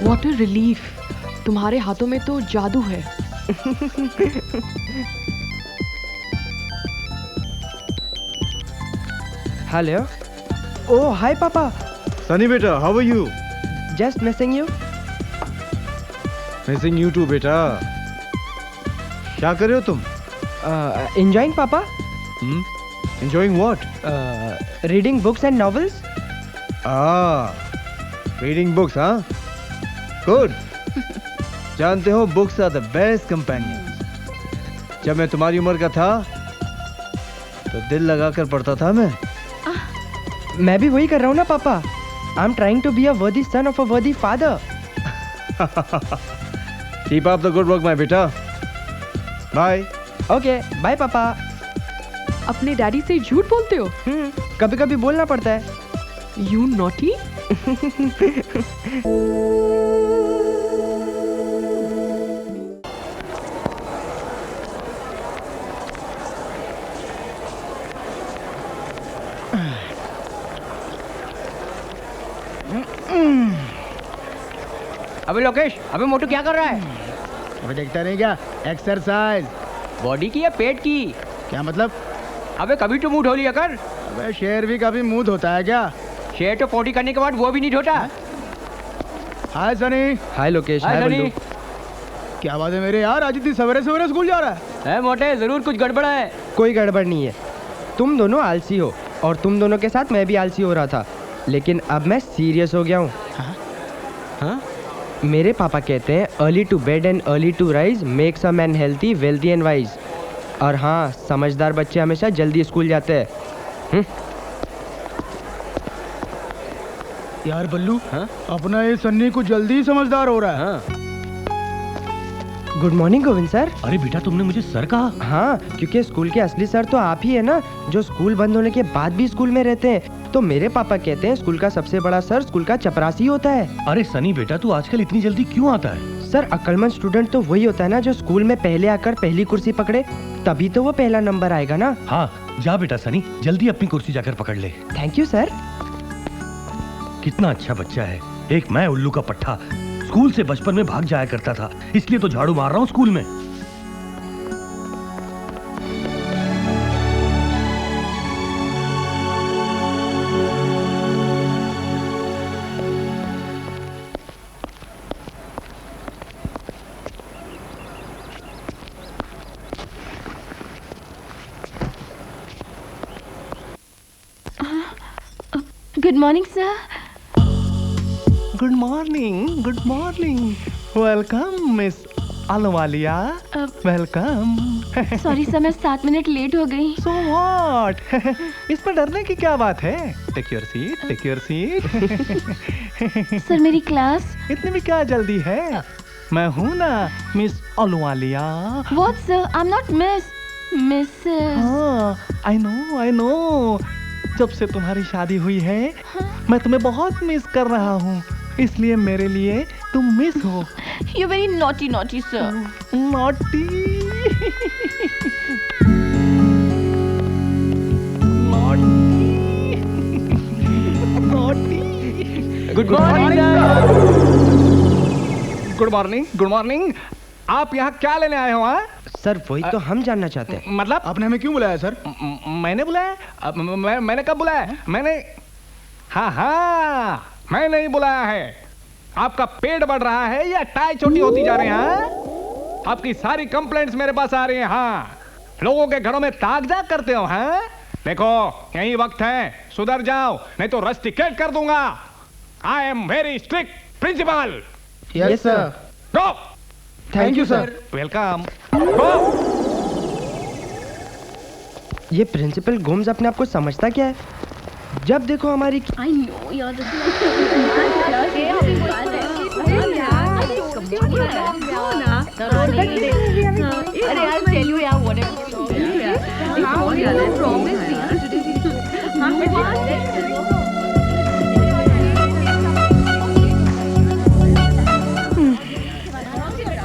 What a relief, तुम्हारे हाथों में तो जादू है। हेलो। ओह हाय पापा। सनी बेटा, how are you? Just missing you. Missing you too बेटा। क्या कर रहे हो तुम? एंजॉइंग पापा। Enjoying what? Reading books and novels. Reading books, हाँ? गुड। जानते हो, books are the best companions. जब मैं तुम्हारी उम्र का था तो दिल लगाकर पढ़ता था मैं। मैं भी वही कर रहा हूँ ना पापा। I am trying to be a worthy son of a worthy father. Keep up the good work my बेटा। बाय। ओके बाय पापा। अपने डैडी से झूठ बोलते हो? कभी कभी बोलना पड़ता है। You naughty. अबे लोकेश, अबे मोटू क्या कर रहा है? अबे देखता नहीं क्या? एक्सरसाइज। बॉडी की या पेट की? क्या मतलब? अबे कभी तो मुंह धो लिया कर। अबे शेर भी कभी मुंह धोता है क्या? शेर तो 40 करने के बाद वो भी नहीं धोता। हाय सनी। हाय लोकेश। हाय हाय सनी। बल्लू। क्या बात है मेरे यार, आज इतनी सवेरे सवेरे स्कूल जा रहा है? मोटे, जरूर कुछ गड़बड़ है। कोई गड़बड़ नहीं है। तुम दोनों आलसी हो और तुम दोनों के साथ मैं भी आलसी हो रहा था, लेकिन अब मैं सीरियस हो गया हूँ। हाँ? मेरे पापा कहते हैं early to bed and early to rise makes a man healthy, wealthy and wise. और हाँ, समझदार बच्चे हमेशा जल्दी स्कूल जाते हैं। यार बल्लू, हाँ? अपना ये सन्नी कुछ जल्दी ही समझदार हो रहा है। हाँ। Good morning Govind sir. अरे बेटा, तुमने मुझे सर कहा? हाँ, क्योंकि स्कूल के असली सर तो आप ही है ना, जो स्कूल बंद होने के बाद भी स्कूल में रहते हैं। तो मेरे पापा कहते हैं स्कूल का सबसे बड़ा सर स्कूल का चपरासी होता है। अरे सनी बेटा, तू आजकल इतनी जल्दी क्यों आता है? सर, अक्लमंद स्टूडेंट तो वही होता है ना जो स्कूल में पहले आकर पहली कुर्सी पकड़े, तभी तो वो पहला नंबर आएगा ना। हाँ, जा बेटा सनी, जल्दी अपनी कुर्सी जाकर पकड़ ले। Thank you sir. कितना अच्छा बच्चा है। एक मैं उल्लू का पट्टा, स्कूल से बचपन में भाग जाया करता था, इसलिए तो झाड़ू मार रहा हूँ स्कूल में। Good morning, sir. Good morning. Welcome miss Ahluwalia. Welcome. Sorry sir, मैं 7 मिनट लेट हो गई। So what? इसमें डरने की क्या बात है? Take your seat. सर, मेरी क्लास। इतनी भी क्या जल्दी है? मैं हूँ ना miss Ahluwalia. What sir? I'm not Miss. Mrs. हाँ, आई नो। जब से तुम्हारी शादी हुई है, मैं तुम्हें बहुत मिस कर रहा हूँ, इसलिए मेरे लिए तुम मिस हो। You're very naughty, sir. Naughty. Good morning. Good morning. आप यहाँ क्या लेने आए हो? हाँ सर, वही तो हम जानना चाहते हैं। मतलब आपने हमें क्यों बुलाया सर? मैंने बुलाया? मैंने कब बुलाया? हाँ, मैं नहीं बुलाया है। आपका पेट बढ़ रहा है या टाई छोटी होती जा रही है? हाँ? आपकी सारी कंप्लेंट्स मेरे पास आ रही हैं। हाँ, लोगों के घरों में ताक झाक करते हो। हाँ, देखो यही वक्त है, सुधर जाओ नहीं तो रस्टिकेट कर दूंगा। I am very strict principal. Yes sir. Go. Thank you sir. Welcome. Go. ये प्रिंसिपल गोम्स अपने आप को समझता क्या है? जब देखो हमारी I know, यार। अरे यार, tell you यार, whatever.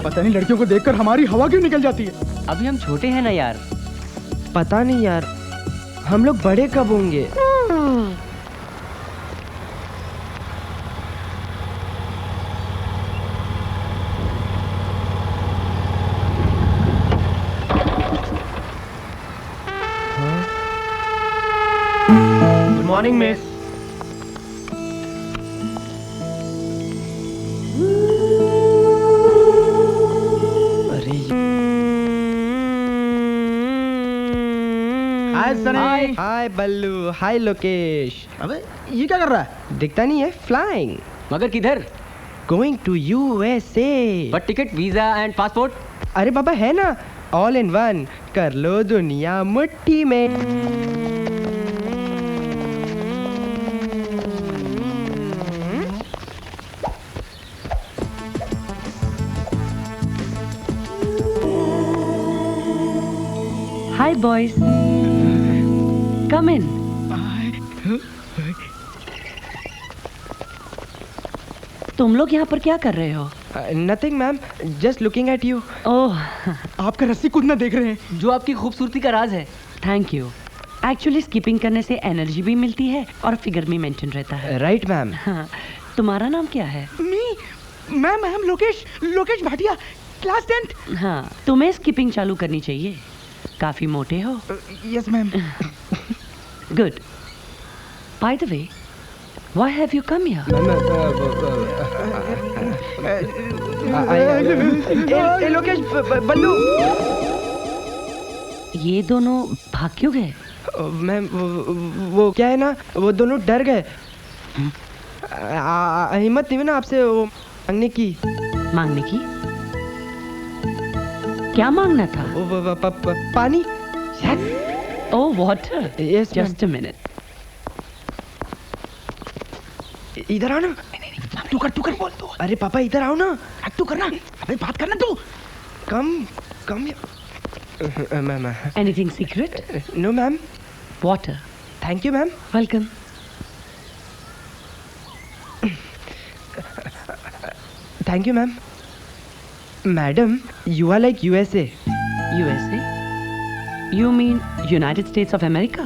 पता नहीं लड़कियों को देखकर हमारी हवा क्यों निकल जाती है। अभी हम छोटे हैं ना यार। पता नहीं यार, हम लोग बड़े कब होंगे? Morning miss. अरे हाय सनी। हाय बल्लू, हाय लोकेश। अबे ये क्या कर रहा है? दिखता नहीं है? फ्लाइंग, मगर किधर? Going to USA। But ticket, visa and passport? अरे बाबा है ना, ऑल इन वन। कर लो दुनिया मुट्ठी में। Hi boys. Come in. तुम लोग यहाँ पर क्या कर रहे हो? Nothing ma'am, just looking at you. Oh, आपका रस्सी कूदना देख रहे हैं। जो आपकी खूबसूरती का राज है। Thank you. एक्चुअली स्किपिंग करने से एनर्जी भी मिलती है और फिगर भी मेंटेन रहता है। Right ma'am. हाँ, तुम्हारा नाम क्या है? Ma'am Lokesh Bhatia, class 10th। हाँ, तुम्हें स्किपिंग चालू करनी चाहिए। काफी मोटे हो। Yes ma'am. Good. By the way, why have you come here? Lokesh, Ballu. ये दोनों भाग क्यों गए? मैम वो क्या है ना, वो दोनों डर गए। हिम्मत नहीं हुई ना आपसे वो मांगने की। मांगने की? क्या मांगना था? पानी। Oh, water. Yes, just a minute. इधर आओ ना। तू कर बोल तू। अरे पापा इधर आओ ना। तू करना। अबे बात करना तू। Come ma'am. Anything secret? No ma'am. Water. Thank you ma'am. Welcome. Thank you ma'am. Madam, you are like USA। USA? You mean United States of America?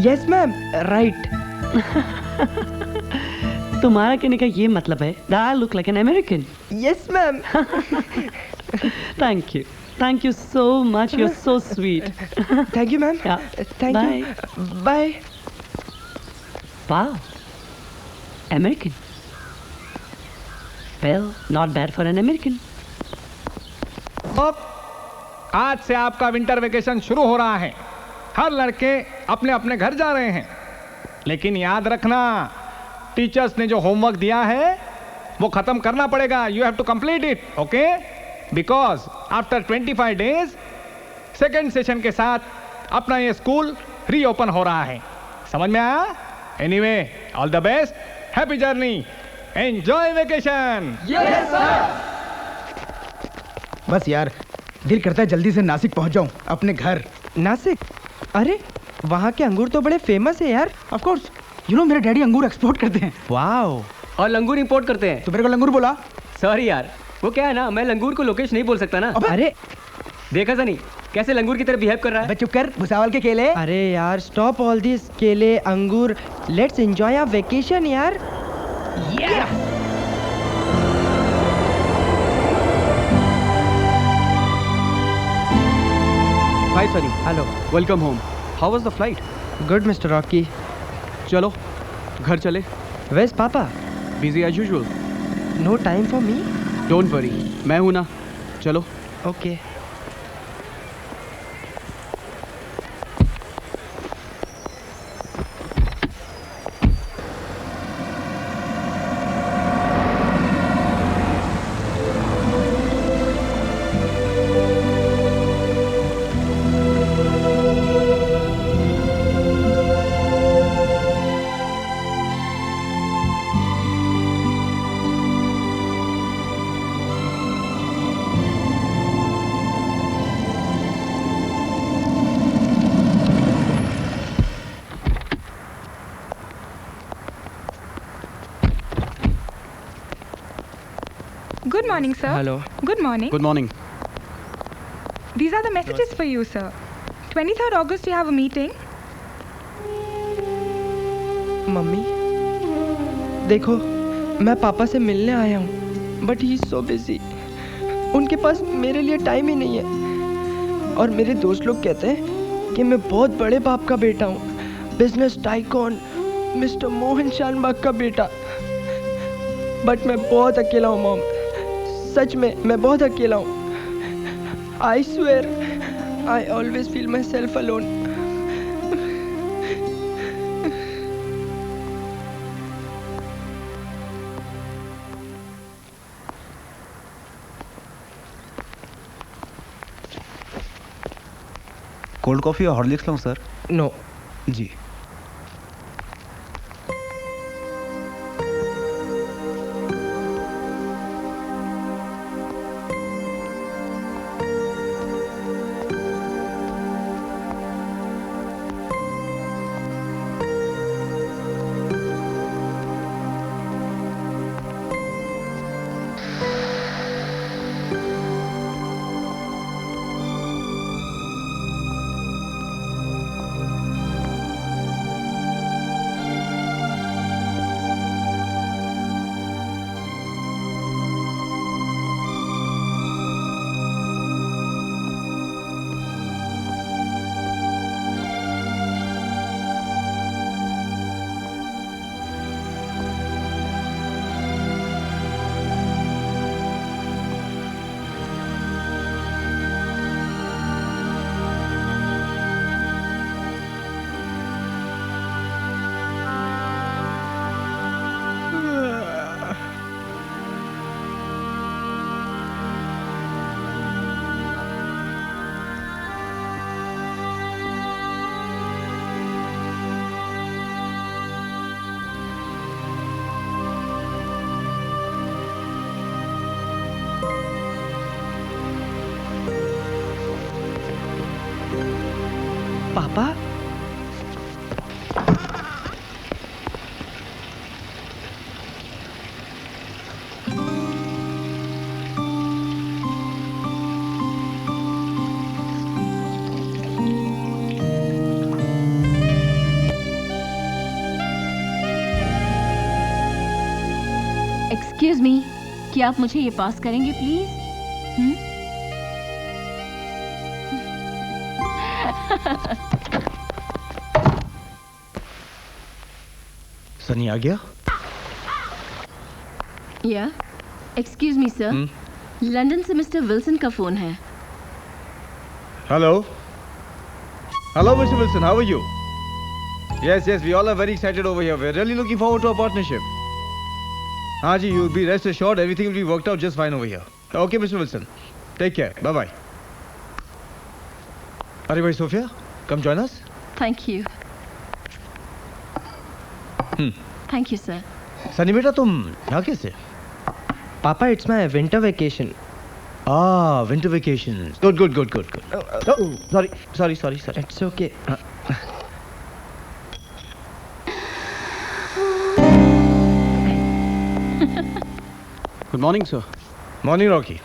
Yes ma'am, right. तुम्हारा कहने का ये मतलब है that I look like an American. Yes ma'am. Thank you. Thank you so much. You're so sweet. Thank you ma'am. Yeah. Thank Bye. You. Bye. Wow. American. Well, not bad for an American. आज से आपका winter vacation शुरू हो रहा है। हर लड़के अपने अपने घर जा रहे हैं, लेकिन याद रखना, टीचर्स ने जो होमवर्क दिया है वो खत्म करना पड़ेगा। You have to complete it, okay? Because after 25 days second session के साथ अपना ये स्कूल रीओपन हो रहा है। समझ में आया? Anyway, all the best, happy journey, enjoy vacation. बस यार, दिल करता है जल्दी से नासिक पहुंच जाऊं, अपने घर। नासिक? अरे वहाँ के अंगूर तो बड़े फेमस है यार। ऑफ कोर्स, यू नो मेरे डैडी अंगूर एक्सपोर्ट करते हैं। वाओ। और लंगूर इंपोर्ट करते हैं। तो मेरे को लंगूर बोला। सॉरी यार, वो क्या है ना, मैं लंगूर को लोकेश नहीं बोल सकता ना। अरे देखा सनी कैसे लंगूर की तरह बिहेव कर रहा है। अबे चुप कर, भुसावल के केले। अरे यार, स्टॉप ऑल दिस केले अंगूर। लेट्स एंजॉय आवर वेकेशन यार। Hi Sunny. Hello. Welcome home. How was the flight? Good mister Rocky. चलो घर चले। वेयर्स पापा? Busy as usual. No time for me. Don't worry, मैं हूं ना। चलो। Okay. Good morning, sir. Hello. Good morning. Good morning. These are the messages for you, sir. 23rd August, you have a meeting. Mummy, देखो मैं पापा से मिलने आया हूँ, but he is so busy. उनके पास मेरे लिए टाइम ही नहीं है। और मेरे दोस्त लोग कहते हैं कि मैं बहुत बड़े बाप का बेटा हूँ, business tycoon mister Mohan Shanbhag का बेटा। बट मैं बहुत अकेला हूँ मॉम, सच में मैं बहुत अकेला हूँ। I swear I always feel my self alone. Cold coffee और हॉर्लिक्स लाऊं सर? नो जी। पापा एक्सक्यूज मी, क्या आप मुझे ये पास करेंगे प्लीज? सनी आ गया? या एक्सक्यूज मी सर, लंदन से मिस्टर विल्सन का फोन है। Hello hello mister Wilson, how are you? Yes yes, we all are very excited over here, we are really looking forward to a partnership. हाँ जी, you be rest assured, everything will be worked out just fine over here. Okay mister Wilson, take care, bye bye. अरे भाई Sophia, come join us. Thank you. Thank you sir. Sunny बेटा, तुम यहाँ कैसे? पापा it's my winter vacation. Winter vacation, good good good good good. Sorry sorry sorry sorry, it's okay. Good morning sir. Morning Rocky.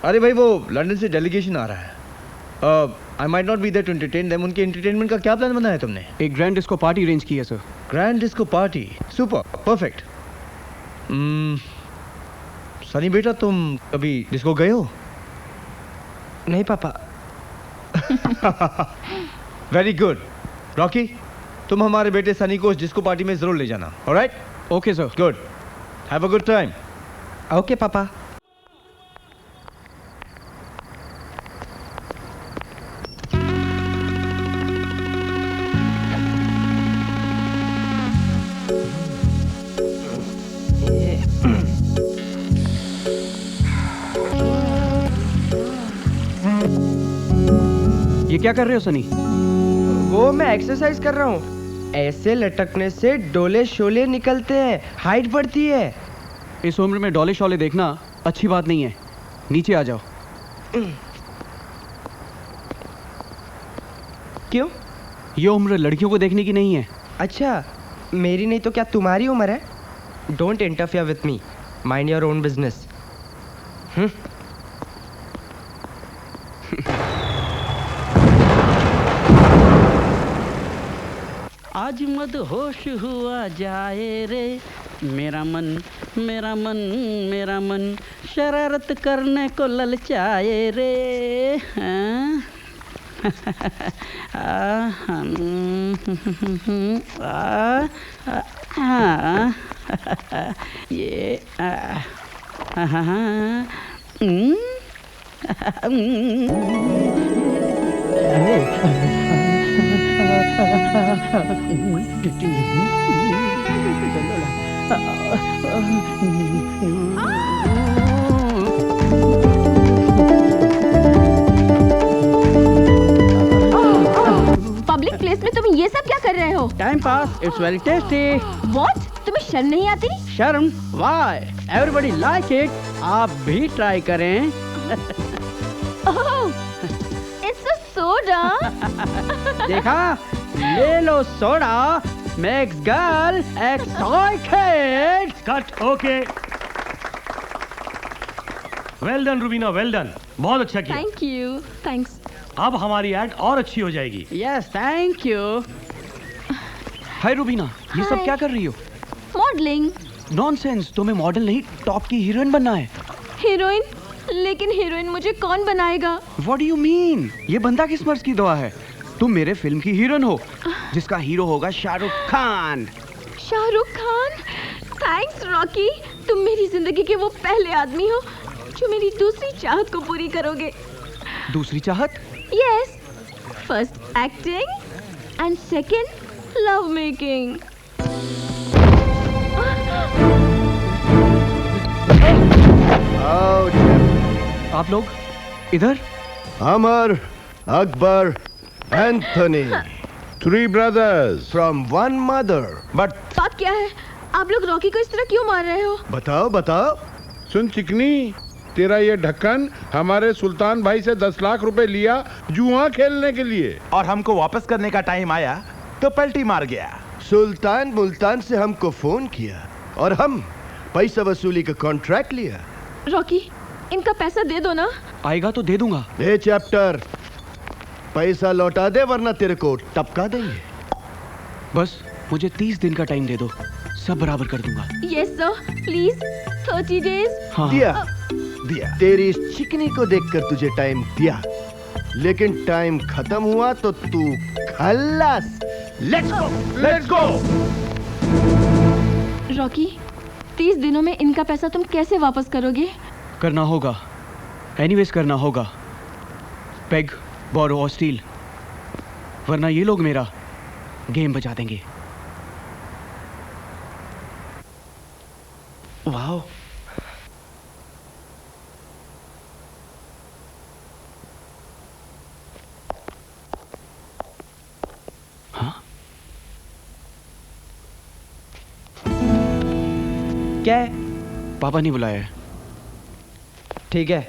अरे भाई, वो लंदन से delegation आ रहा है। I might not be there to entertain them. उनके entertainment का क्या प्लान बनाया है तुमने? एक ग्रैंड डिस्को पार्टी अरेंज की है sir. Grand disco party, super, perfect. Sunny बेटा, तुम कभी डिस्को गए हो? नहीं पापा। वेरी गुड रॉकी, तुम हमारे बेटे सनी को उस डिस्को पार्टी में जरूर ले जाना। Alright? Okay sir. Good, have a good time. Okay पापा। ये क्या कर रहे हो सनी? वो मैं एक्सरसाइज कर रहा हूँ। ऐसे लटकने से डोले शोले निकलते हैं, हाइट बढ़ती है। इस उम्र में डोले शोले देखना अच्छी बात नहीं है, नीचे आ जाओ। क्यों? ये उम्र लड़कियों को देखने की नहीं है। अच्छा, मेरी नहीं तो क्या तुम्हारी उम्र है? Don't interfere with me, mind your own business. आज मद होश हुआ जाए रे, मेरा मन मेरा मन मेरा मन शरारत करने को ललचाए रे। हाँ? ये पब्लिक प्लेस में तुम ये सब क्या कर रहे हो? Time pass, it's very tasty. What? तुम्हें शर्म नहीं आती? शर्म? Why? Everybody like it. आप भी ट्राई करें। Oh, it's a soda. देखा? ले लो soda, makes girl excited. Cut, okay. Well done Rubina, well done. बहुत अच्छा किया। Thank you. Thanks. अब हमारी एड और अच्छी हो जाएगी। Yes, thank you. हाय रूबीना, ये सब क्या कर रही हो? Modeling. नॉनसेंस, तुम्हें मॉडल नहीं टॉप की हीरोइन बनना है। हीरोइन? लेकिन हीरोइन मुझे कौन बनाएगा? What do you mean? ये बंदा किस मर्ज की दवा है? तुम मेरे फिल्म की हीरोइन हो, जिसका हीरो होगा शाहरुख खान। शाहरुख खान? थैंक्स रॉकी, तुम मेरी जिंदगी के वो पहले आदमी हो जो मेरी दूसरी चाहत को पूरी करोगे। दूसरी चाहत? Yes. First acting and second love making. आप लोग इधर? Amar, Akbar, Anthony, 3 brothers from 1 mother. But बात क्या है? आप लोग रॉकी को इस तरह क्यों मार रहे हो? बताओ बताओ। सुन चिकनी, तेरा ये ढक्कन हमारे सुल्तान भाई से 10 लाख रुपए लिया जुआ खेलने के लिए, और हमको वापस करने का टाइम आया तो पलटी मार गया। सुल्तान मुल्तान से हमको फोन किया और हम पैसा वसूली का कॉन्ट्रैक्ट लिया। रॉकी, इनका पैसा दे दो ना। आएगा तो दे दूंगा। ए चैप्टर, पैसा लौटा दे वरना तेरे को टपका देंगे। बस मुझे 30 दिन का टाइम दे दो, सब बराबर कर दूंगा। Yes sir, please. 30 days. हाँ। दिया तेरी इस चिकनी को देखकर तुझे टाइम दिया, लेकिन टाइम खत्म हुआ तो तू खल्लास। Let's go, let's go. Rocky, 30 दिनों में इनका पैसा तुम कैसे वापस करोगे? करना होगा, एनीवेज करना होगा। पेग, बोरो और स्टील, वरना ये लोग मेरा गेम बजा देंगे। वाओ, क्या है? पापा ने बुलाया है। ठीक है।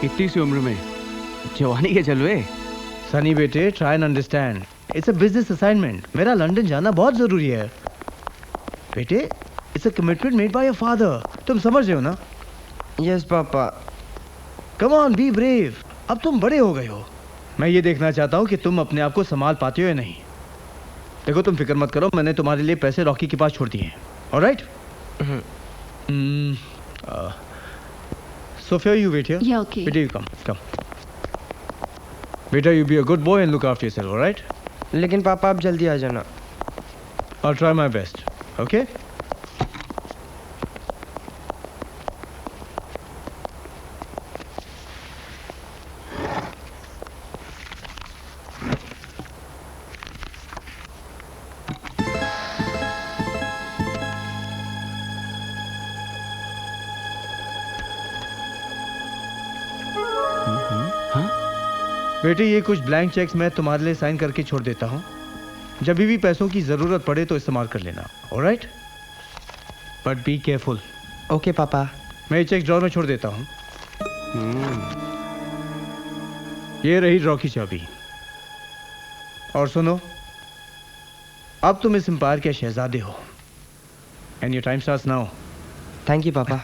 इतनी सी उम्र में जवानी के जलवे। सनी बेटे, try and understand, it's a business assignment. मेरा लंदन जाना बहुत जरूरी है बेटे। It's a commitment made by your father. तुम समझ रहे हो ना? Yes papa. Come on, be brave. अब तुम बड़े हो गए हो। मैं ये देखना चाहता हूँ कि तुम अपने आप को संभाल पाते हो या नहीं। देखो, तुम फिक्र मत करो, मैंने तुम्हारे लिए पैसे रॉकी के पास छोड़ दिए हैं। Alright? Sophia, you wait here. Yeah, okay. Beta, you come. Beta, you be a good boy and look after yourself, all right? लेकिन पापा आप जल्दी आ जाना। I'll try my best. Okay? बेटे, ये कुछ ब्लैंक चेक्स मैं तुम्हारे लिए साइन करके छोड़ देता हूँ। जब भी पैसों की जरूरत पड़े तो इस्तेमाल कर लेना। Alright? But be careful. Okay पापा। मैं ये चेक ड्रॉर में छोड़ देता हूँ। ये रही ड्रॉ की चाबी। और सुनो, अब तुम इस एम्पायर के शहजादे हो। And your time starts now. Thank you पापा।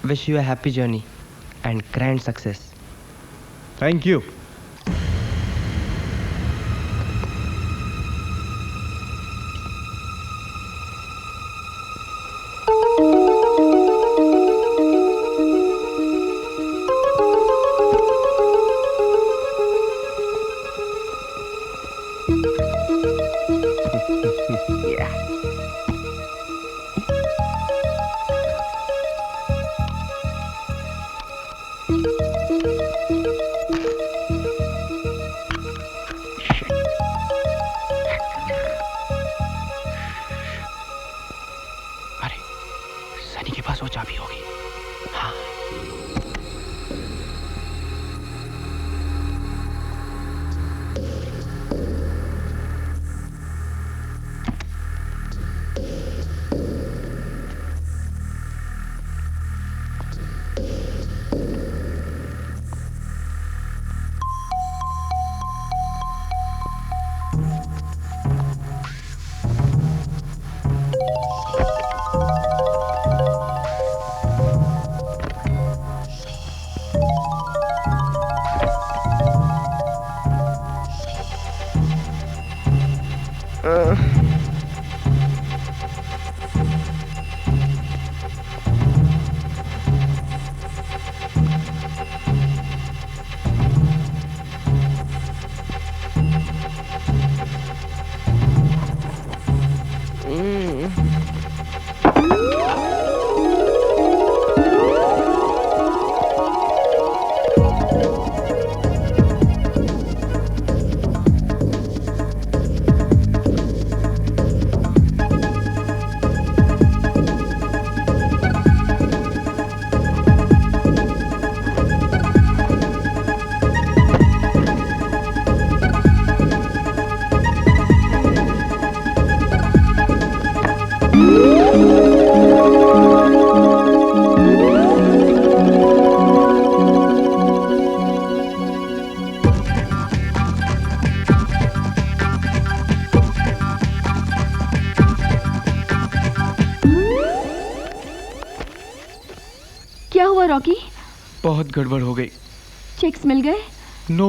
Wish you a happy journey and grand success. Thank you. Rocky? बहुत गड़बड़ हो गई। चेक्स मिल गए? नो,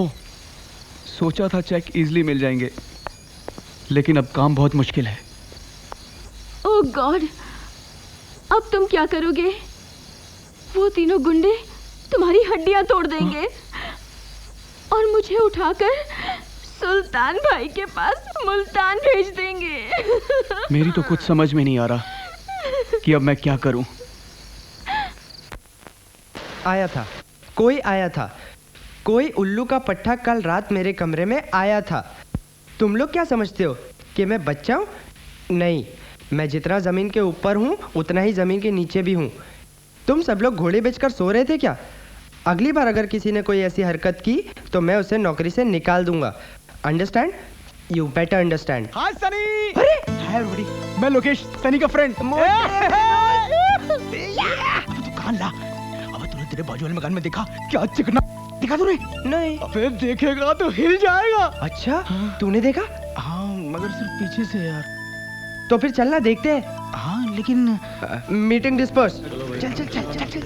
सोचा था चेक इजीली मिल जाएंगे, लेकिन अब काम बहुत मुश्किल है। ओह गॉड, अब तुम क्या करोगे? वो तीनों गुंडे तुम्हारी हड्डियां तोड़ देंगे और मुझे उठाकर सुल्तान भाई के पास मुल्तान भेज देंगे। मेरी तो कुछ समझ में नहीं आ रहा कि अब मैं क्या करूं। आया था, कोई आया था, कोई उल्लू का पट्टा कल रात मेरे कमरे में आया था। तुम लोग क्या समझते हो कि मैं बच्चा हूँ? नहीं, मैं जितना ज़मीन के ऊपर हूँ उतना ही ज़मीन के नीचे भी हूँ। तुम सब लोग घोड़े बेचकर सो रहे थे क्या? अगली बार अगर किसी ने कोई ऐसी हरकत की तो मैं उसे नौकरी से निकाल दूंगा। Understand? You better understand. Hi Sunny. अरे हाय एवरीबॉडी, मैं लोकेश, सनी का फ्रेंड। तू कान ला। अब तूने तेरे बाजू वाले मकान में देखा क्या चिकना दिखा तूने? नहीं। फिर देखेगा तो हिल जाएगा। अच्छा, तूने देखा? हाँ, मगर सिर्फ पीछे से यार। तो फिर चलना, देखते हैं। हाँ लेकिन मीटिंग डिस्पर्स। चल चल चल चल चल।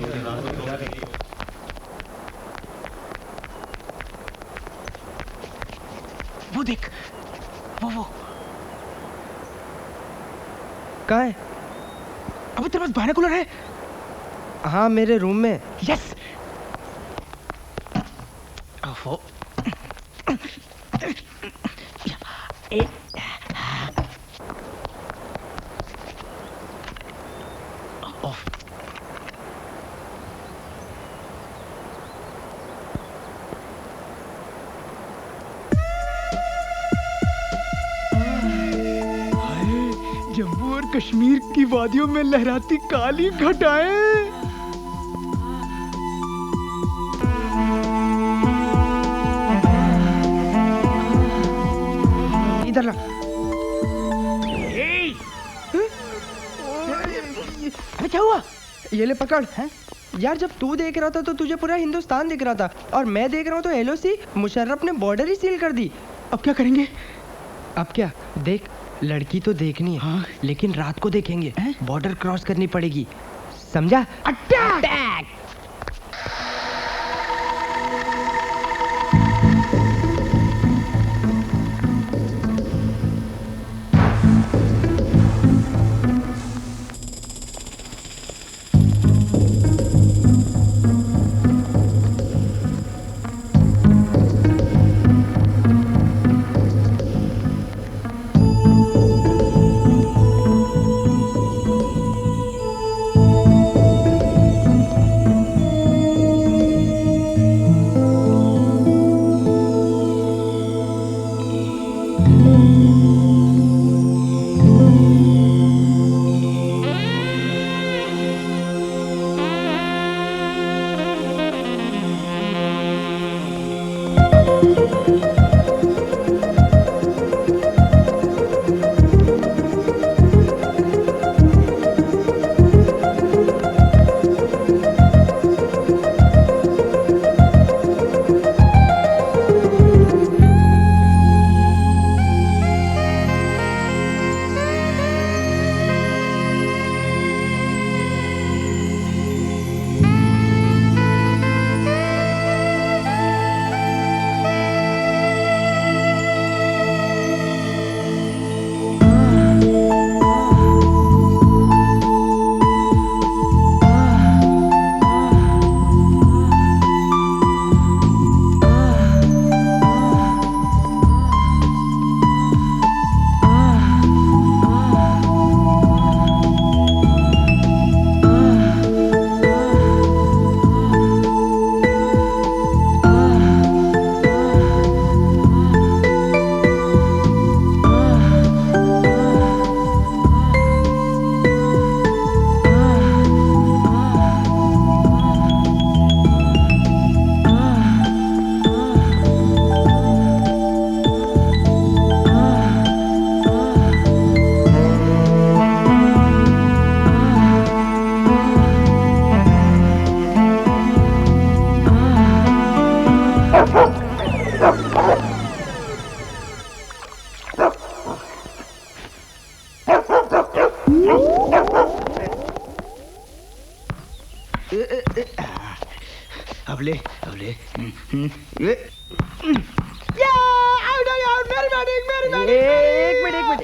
वो देख, वो कहाँ है? अबे तेरे पास बाइनोकुलर है? हाँ, मेरे रूम में। यस। जम्मू और कश्मीर की वादियों में लहराती काली घटाएं। इधर ला। अरे क्या हुआ? ये ले पकड़। है? यार जब तू देख रहा था तो तुझे पूरा हिंदुस्तान दिख रहा था, और मैं देख रहा हूँ तो एलओसी मुशर्रफ ने बॉर्डर ही सील कर दी। अब क्या करेंगे? अब क्या देख, लड़की तो देखनी है। हाँ? लेकिन रात को देखेंगे। बॉर्डर क्रॉस करनी पड़ेगी, समझा? अटैक!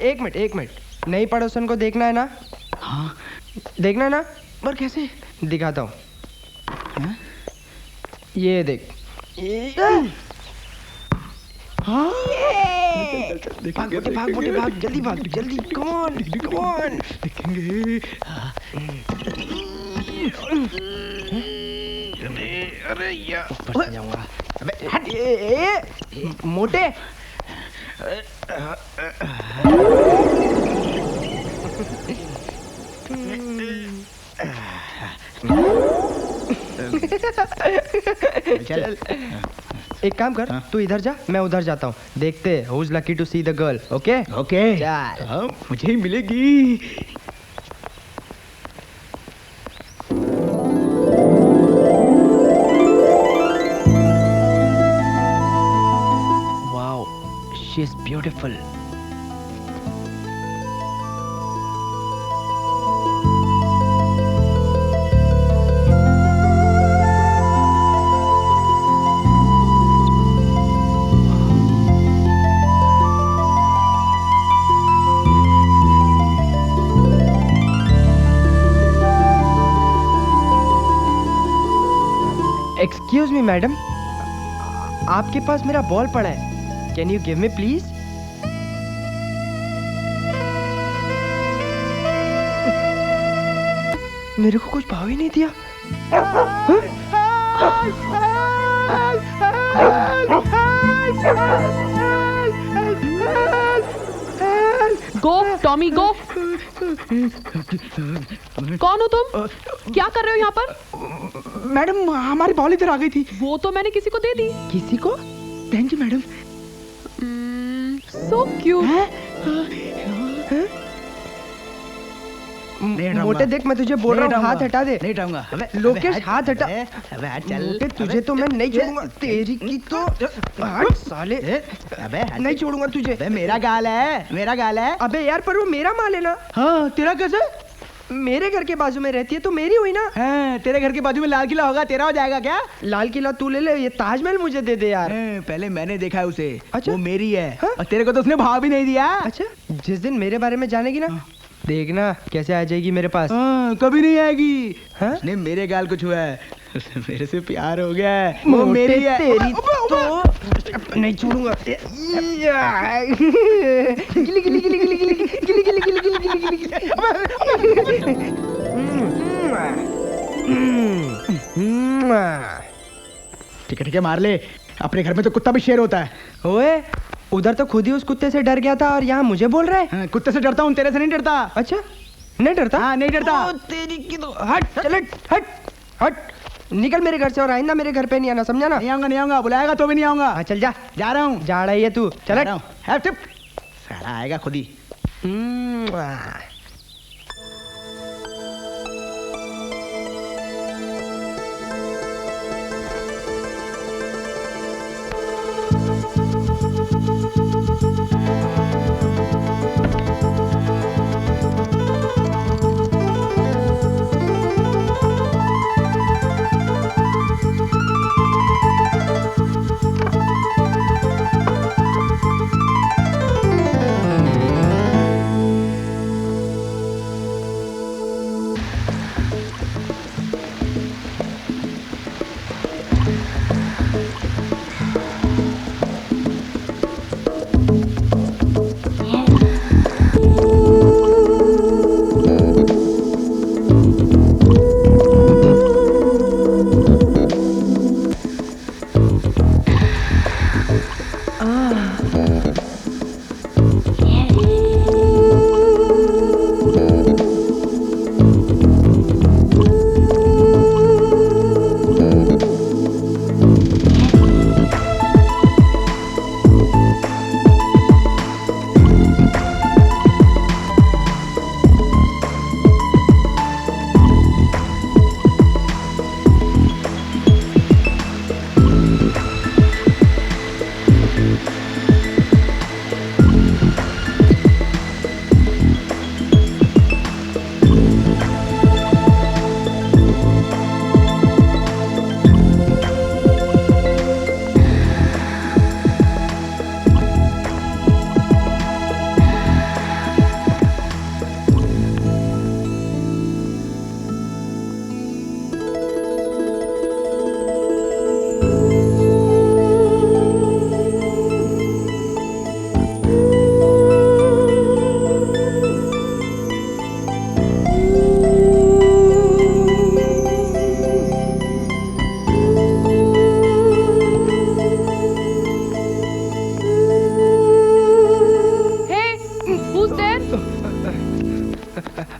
एक मिनट नई पड़ोसन को देखना है ना? हाँ देखना है ना? पर कैसे? दिखाता हूँ। ये देख। हाँ भाग बेटे भाग जल्दी कम ऑन देखेंगे। अरे यार ऊपर से जाऊंगा। अबे हट मोटे। चल एक काम कर, तू इधर जा, मैं उधर जाता हूँ। देखते who is lucky to see the girl. Okay okay चल। मुझे ही मिलेगी। Wow, she is beautiful. Excuse me madam, आपके पास मेरा बॉल पड़ा है, can you give me please? मेरे को कुछ भाव ही नहीं दिया। Go Tommy go. कौन हो तुम? क्या कर रहे हो यहाँ पर? मैडम हमारी बॉल इधर आ गई थी। वो तो मैंने किसी को दे दी। किसी को? Thank you madam. So cute. मोटे देख, मैं तुझे बोल रहा हूँ हाथ हटा दे। नहीं हटाऊंगा। लोकेश हाथ हटा। अबे चल। मोटे तुझे तो मैं नहीं छोड़ूंगा। तेरी की तो हट साले। अबे नहीं छोड़ूंगा तुझे। अबे मेरा गाल है। अबे यार पर वो मेरा माल है ना। हाँ तेरा कैसे? मेरे घर के बाजू में रहती है तो मेरी हुई ना। हाँ, तेरे घर के बाजू में लाल किला होगा, तेरा हो जाएगा क्या? लाल किला तू ले ले, ये ताजमहल मुझे दे दे यार। पहले मैंने देखा है उसे। अच्छा? वो मेरी है। और तेरे को तो उसने भाव भी नहीं दिया। अच्छा, जिस दिन मेरे बारे में जानेगी ना, देखना कैसे आ जाएगी मेरे पास। कभी नहीं आएगी। उसने मेरे गाल को छुआ है, मेरे से प्यार हो गया है। वो मेरी है। तेरी तो नहीं छोड़ूंगा। गिली गिली गिली गिली गिली गिली गिली गिली गिली गिली गिली। ठीक है मार ले। अपने घर में तो कुत्ता भी शेर होता है। ओए उधर तो खुद ही उस कुत्ते से डर गया था और यहाँ मुझे बोल रहा है। कुत्ते से डरता हूँ, तेरे से नहीं डरता। अच्छा नहीं डरता? हाँ नहीं डरता। तेरी की तो हट चल हट हट निकल मेरे घर से और आइंदा मेरे घर पे नहीं आना, समझा ना? नहीं आऊंगा। बुलाएगा तो भी नहीं आऊंगा। हाँ चल जा। जा रहा हूँ। जा रही है तू, चल हट। साला आएगा खुद ही।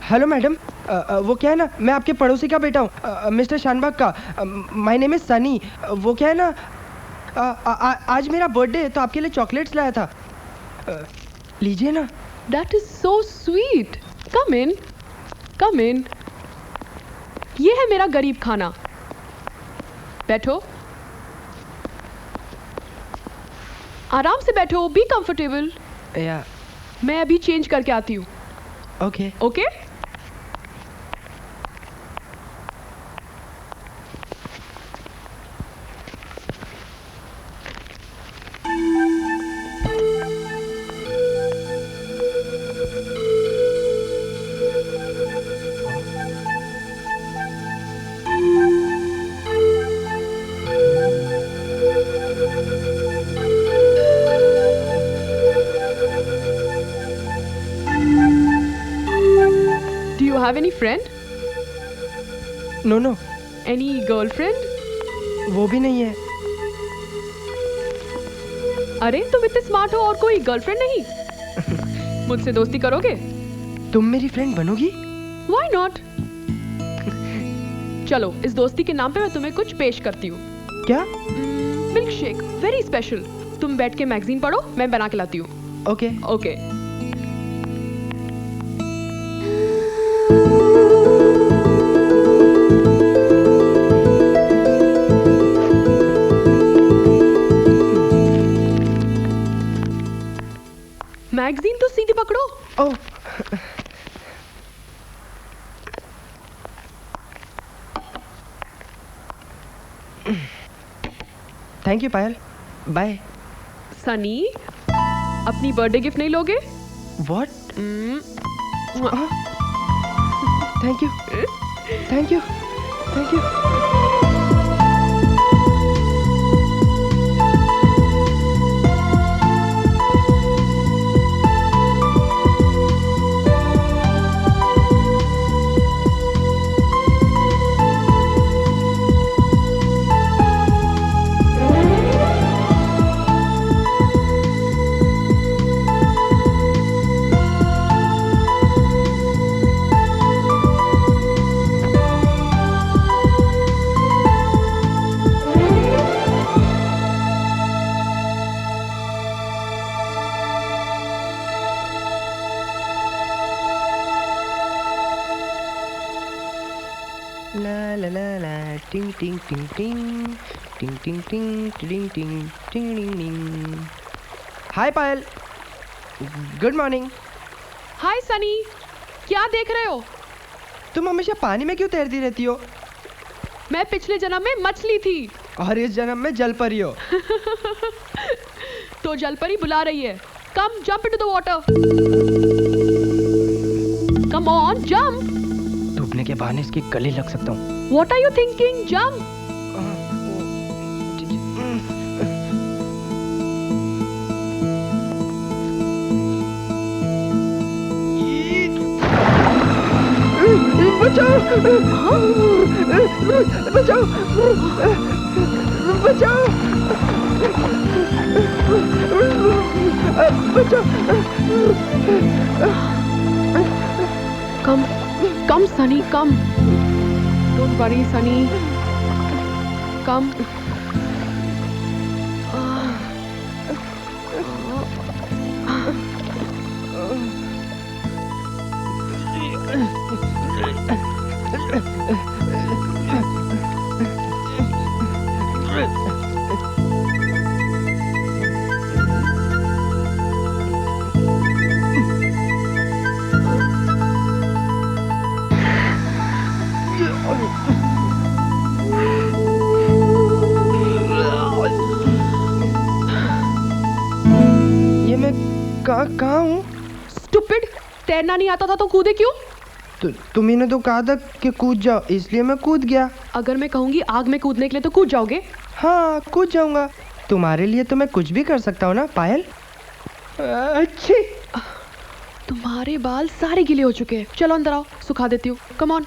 हेलो मैडम, वो क्या है ना, मैं आपके पड़ोसी का बेटा हूँ, मिस्टर शानबाग का। My name is Sunny. वो क्या है ना, आज मेरा बर्थडे है तो आपके लिए चॉकलेट्स लाया था, लीजिए ना। That is so sweet. Come in. Come in. ये है मेरा गरीब खाना। बैठो। आराम से बैठो, बी कंफर्टेबल। या मैं अभी चेंज करके आती हूँ। Okay okay. Have any friend? No. Any girlfriend? वो भी नहीं है। अरे तुम इतने स्मार्ट हो और कोई गर्लफ्रेंड नहीं? मुझसे दोस्ती करोगे? तुम मेरी फ्रेंड बनोगी? Why not? चलो इस दोस्ती के नाम पे मैं तुम्हें कुछ पेश करती हूँ। क्या? Milk shake, very special. तुम बैठ के मैगजीन पढ़ो, मैं बना के लाती हूँ। Okay okay. मैगजीन तो सीधी पकड़ो। Oh thank you Payal, bye. Sunny, अपनी बर्थडे गिफ्ट नहीं लोगे? What? Thank you thank you thank you. टिंग टिंग टिंग टिंग टिंग टिंग टिंग टिंग टिंग टिंग टिंग। हाय पायल, गुड मॉर्निंग। हाय सनी, क्या देख रहे हो? तुम हमेशा पानी में क्यों तैरती रहती हो? मैं पिछले जन्म में मछली थी और इस जन्म में जल परी हो। तो जल परी बुला रही है। Come jump into the water. Come on jump. डूबने के बहाने इसके गले लग सकता हूँ। What are you thinking? Jump! बचाओ! बचाओ! बचाओ! बचाओ! Come, Sunny, come. Don't worry, Sunny. Come. कहाँ हूँ? Stupid! तैरना नहीं आता था तो कूदे क्यों? तुम्ही ने तो कहा था कि कूद जाओ, इसलिए मैं कूद गया। अगर मैं कहूँगी आग में कूदने के लिए तो कूद जाओगे? हाँ, कूद जाऊंगा। तुम्हारे लिए तो मैं कुछ भी कर सकता हूँ ना पायल। अच्छी। तुम्हारे बाल सारे गीले हो चुके हैं। चलो अंदर आओ, सुखा देती हूँ। Come on.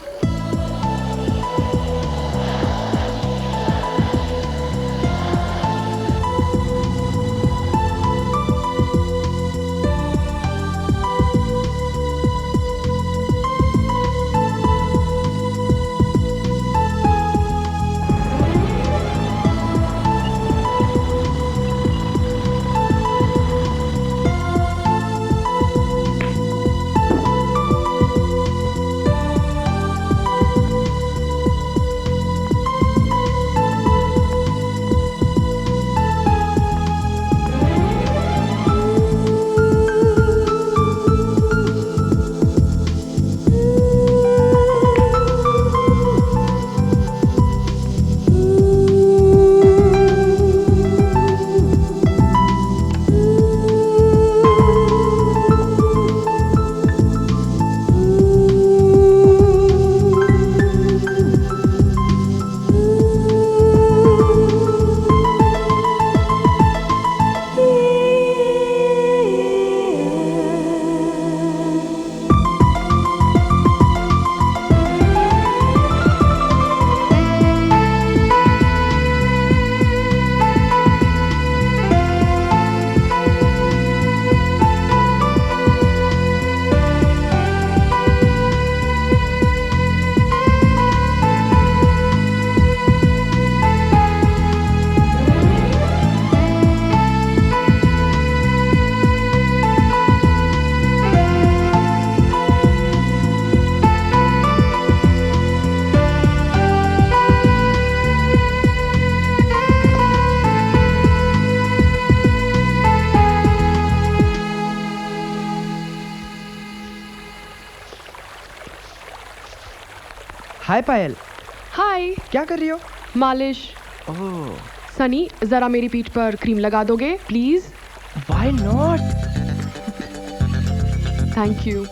Hi Payal. Hi. क्या कर रही हो? मालिश। ओह। सनी जरा मेरी पीठ पर क्रीम लगा दोगे please? Why not? Thank you.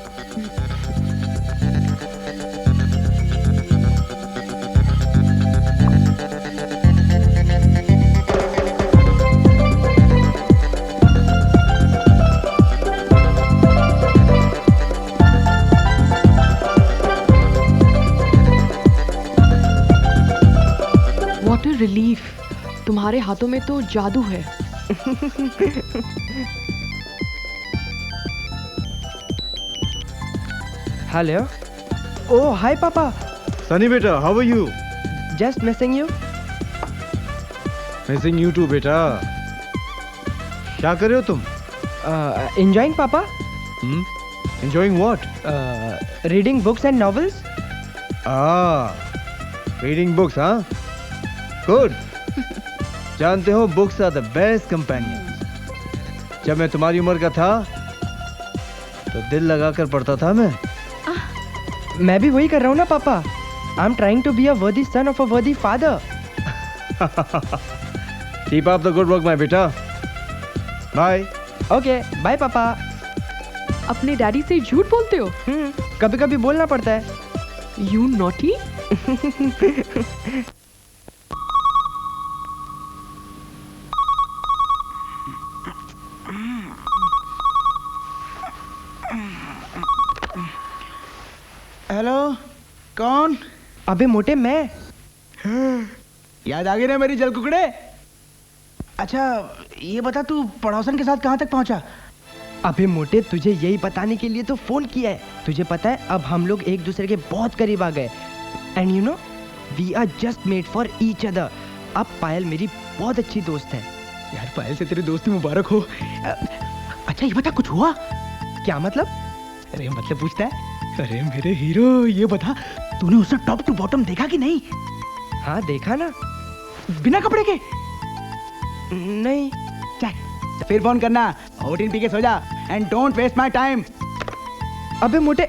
What a relief! तुम्हारे हाथों में तो जादू है। हेलो। ओह हाय पापा। सनी बेटा, how are you? Just missing you. Missing you too बेटा। क्या कर रहे हो तुम? एंजॉयिंग पापा। Enjoying what? Reading books and novels. Reading books, हाँ? गुड। जानते हो books are the best companion. जब मैं तुम्हारी उम्र का था तो दिल लगाकर पढ़ता था मैं भी वही कर रहा हूँ ना पापा। I am trying to be a worthy son of a worthy father. Keep up the good work my बेटा। बाय। ओके बाय पापा। अपने डैडी से झूठ बोलते हो? कभी कभी बोलना पड़ता है। You naughty. हेलो, कौन? अबे मोटे मैं। याद आ गई ना मेरी जल कुकड़े? अच्छा ये बता तू पड़ोसन के साथ कहाँ तक पहुँचा? अबे मोटे तुझे यही बताने के लिए तो फोन किया है। तुझे पता है अब हम लोग एक दूसरे के बहुत करीब आ गए। And you know we are just made for each other. अब पायल मेरी बहुत अच्छी दोस्त है। यार पायल से तेरी दोस्ती मुबारक हो। अच्छा ये बता कुछ हुआ? क्या मतलब? अरे मतलब पूछता है। अरे मेरे हीरो ये बता तूने उसे टॉप टू बॉटम देखा कि नहीं? हाँ देखा ना। बिना कपड़े के? नहीं। चल फिर फोन करना। ओटिन पी के सो जा and don't waste my time. अबे मोटे।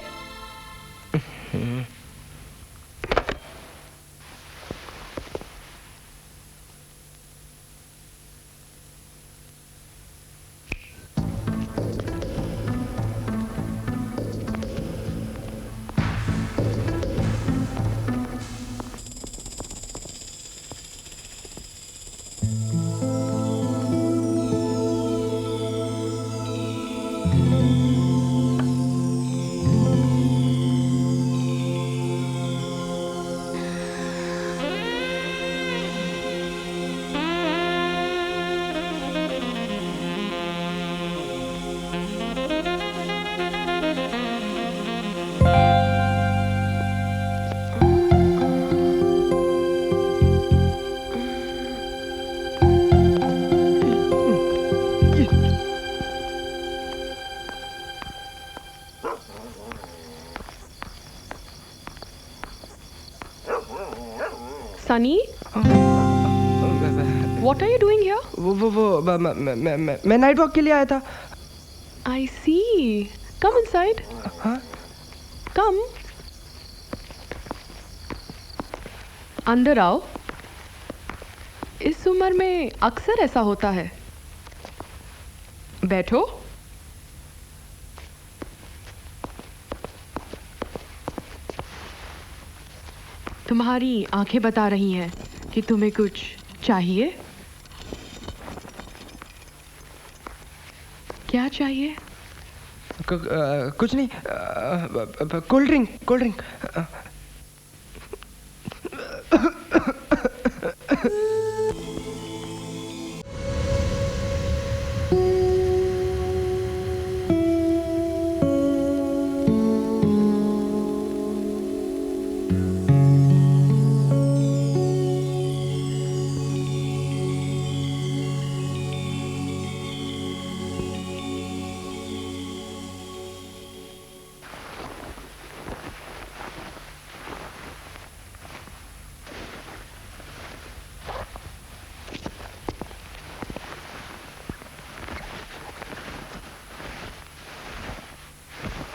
Sunny? What are you doing here? मैं नाइट वॉक के लिए आया था। I see. Come inside. हाँ? Come. अंदर आओ। इस उम्र में अक्सर ऐसा होता है। बैठो। तुम्हारी आंखें बता रही हैं कि तुम्हें कुछ चाहिए। क्या चाहिए? कुछ नहीं। Cold drink cold drink.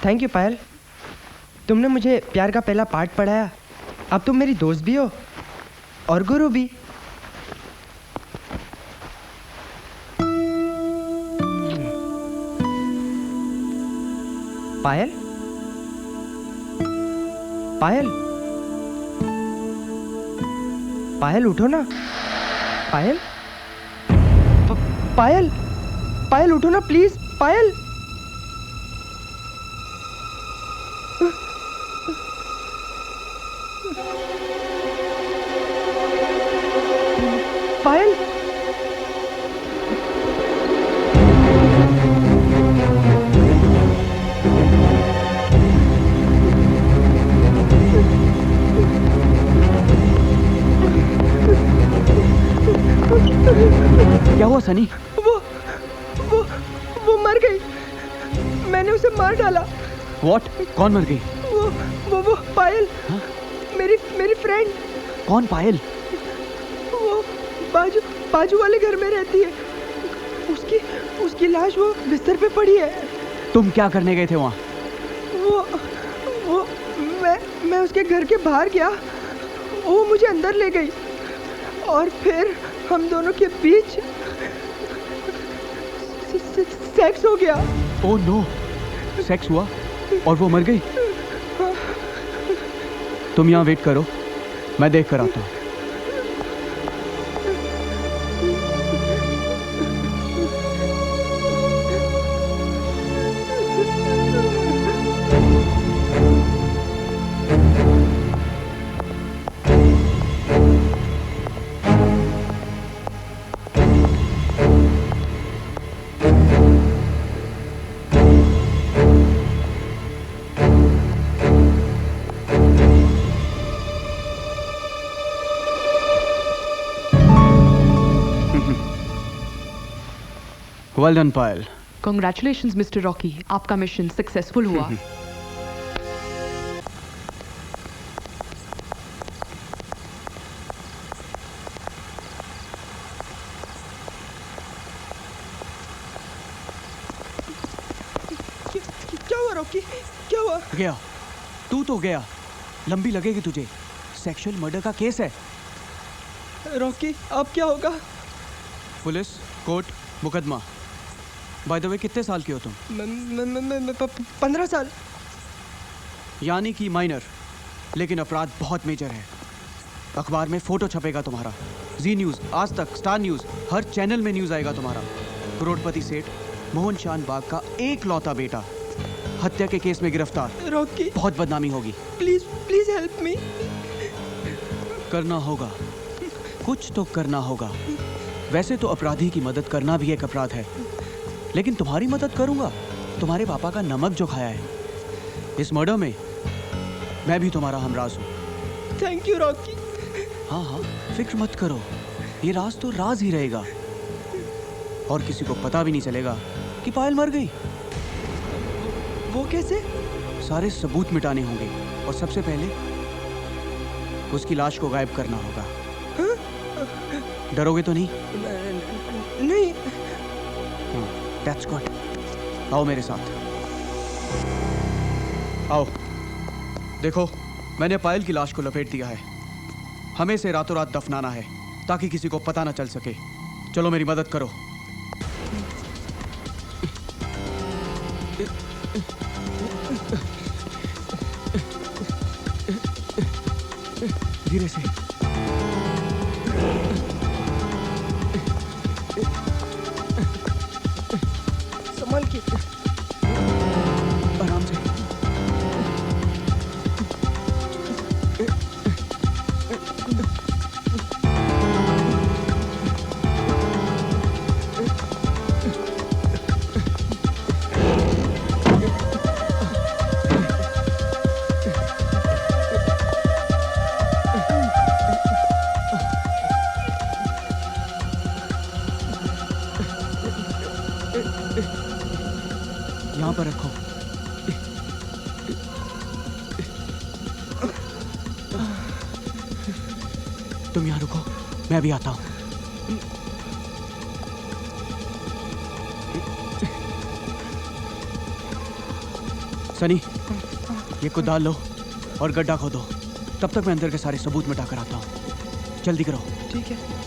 Thank you Payal. तुमने मुझे प्यार का पहला पार्ट पढ़ाया। अब तुम मेरी दोस्त भी हो और गुरु भी। पायल, पायल, पायल उठो ना। पायल, पायल, पायल उठो ना प्लीज। पायल, पायल, क्या हुआ सनी? वो मर गई। मैंने उसे मार डाला। What? कौन मर गई? वो पायल। हाँ? मेरी फ्रेंड। कौन पायल? वो बाजू वाले घर में रहती है। उसकी लाश वो बिस्तर पे पड़ी है। तुम क्या करने गए थे वहाँ? वो मैं उसके घर के बाहर गया, वो मुझे अंदर ले गई और फिर हम दोनों के बीच सेक्स हो गया। ओह नो, सेक्स हुआ और वो मर गई? तुम यहाँ वेट करो, मैं देख कर आता हूँ। Well done, Payal. Congratulations, Mr. Rocky. आपका मिशन सक्सेसफुल हुआ। क्या हुआ रॉकी? क्या हुआ? गया, तू तो गया, लंबी लगेगी तुझे। सेक्सुअल मर्डर का केस है। रॉकी, अब क्या होगा? पुलिस, कोर्ट, मुकदमा। बाय द वे, कितने साल की हो तुम? मैं 15 साल। यानी कि माइनर, लेकिन अपराध बहुत मेजर है। अखबार में फोटो छपेगा तुम्हारा, जी न्यूज़, आज तक, स्टार न्यूज़, हर चैनल में न्यूज़ आएगा तुम्हारा। करोड़पति सेठ मोहन चांद बाग का एक लौता बेटा हत्या के केस में गिरफ्तार। रॉकी, बहुत बदनामी होगी। Please help me. करना होगा, कुछ तो करना होगा। वैसे तो अपराधी की मदद करना भी एक अपराध है, लेकिन तुम्हारी मदद करूंगा। तुम्हारे पापा का नमक जो खाया है, इस मर्डर में मैं भी तुम्हारा हमराज हूँ। Thank you Rocky. हाँ, फिक्र मत करो, ये राज तो राज ही रहेगा और किसी को पता भी नहीं चलेगा कि पायल मर गई। वो कैसे? सारे सबूत मिटाने होंगे और सबसे पहले उसकी लाश को गायब करना होगा। हाँ? डरोगे तो नहीं? नहीं। That's good. आओ मेरे साथ। आओ, देखो, मैंने पायल की लाश को लपेट दिया है। हमें इसे रातों रात दफनाना है ताकि किसी को पता ना चल सके। चलो मेरी मदद करो। धीरे से। संभल के। आराम से। यहाँ पर रखो। तुम यहाँ रुको, मैं भी आता हूँ। सनी, ये कुदाल लो और गड्ढा खोदो। तब तक मैं अंदर के सारे सबूत मिटा कर आता हूँ। जल्दी करो। ठीक है।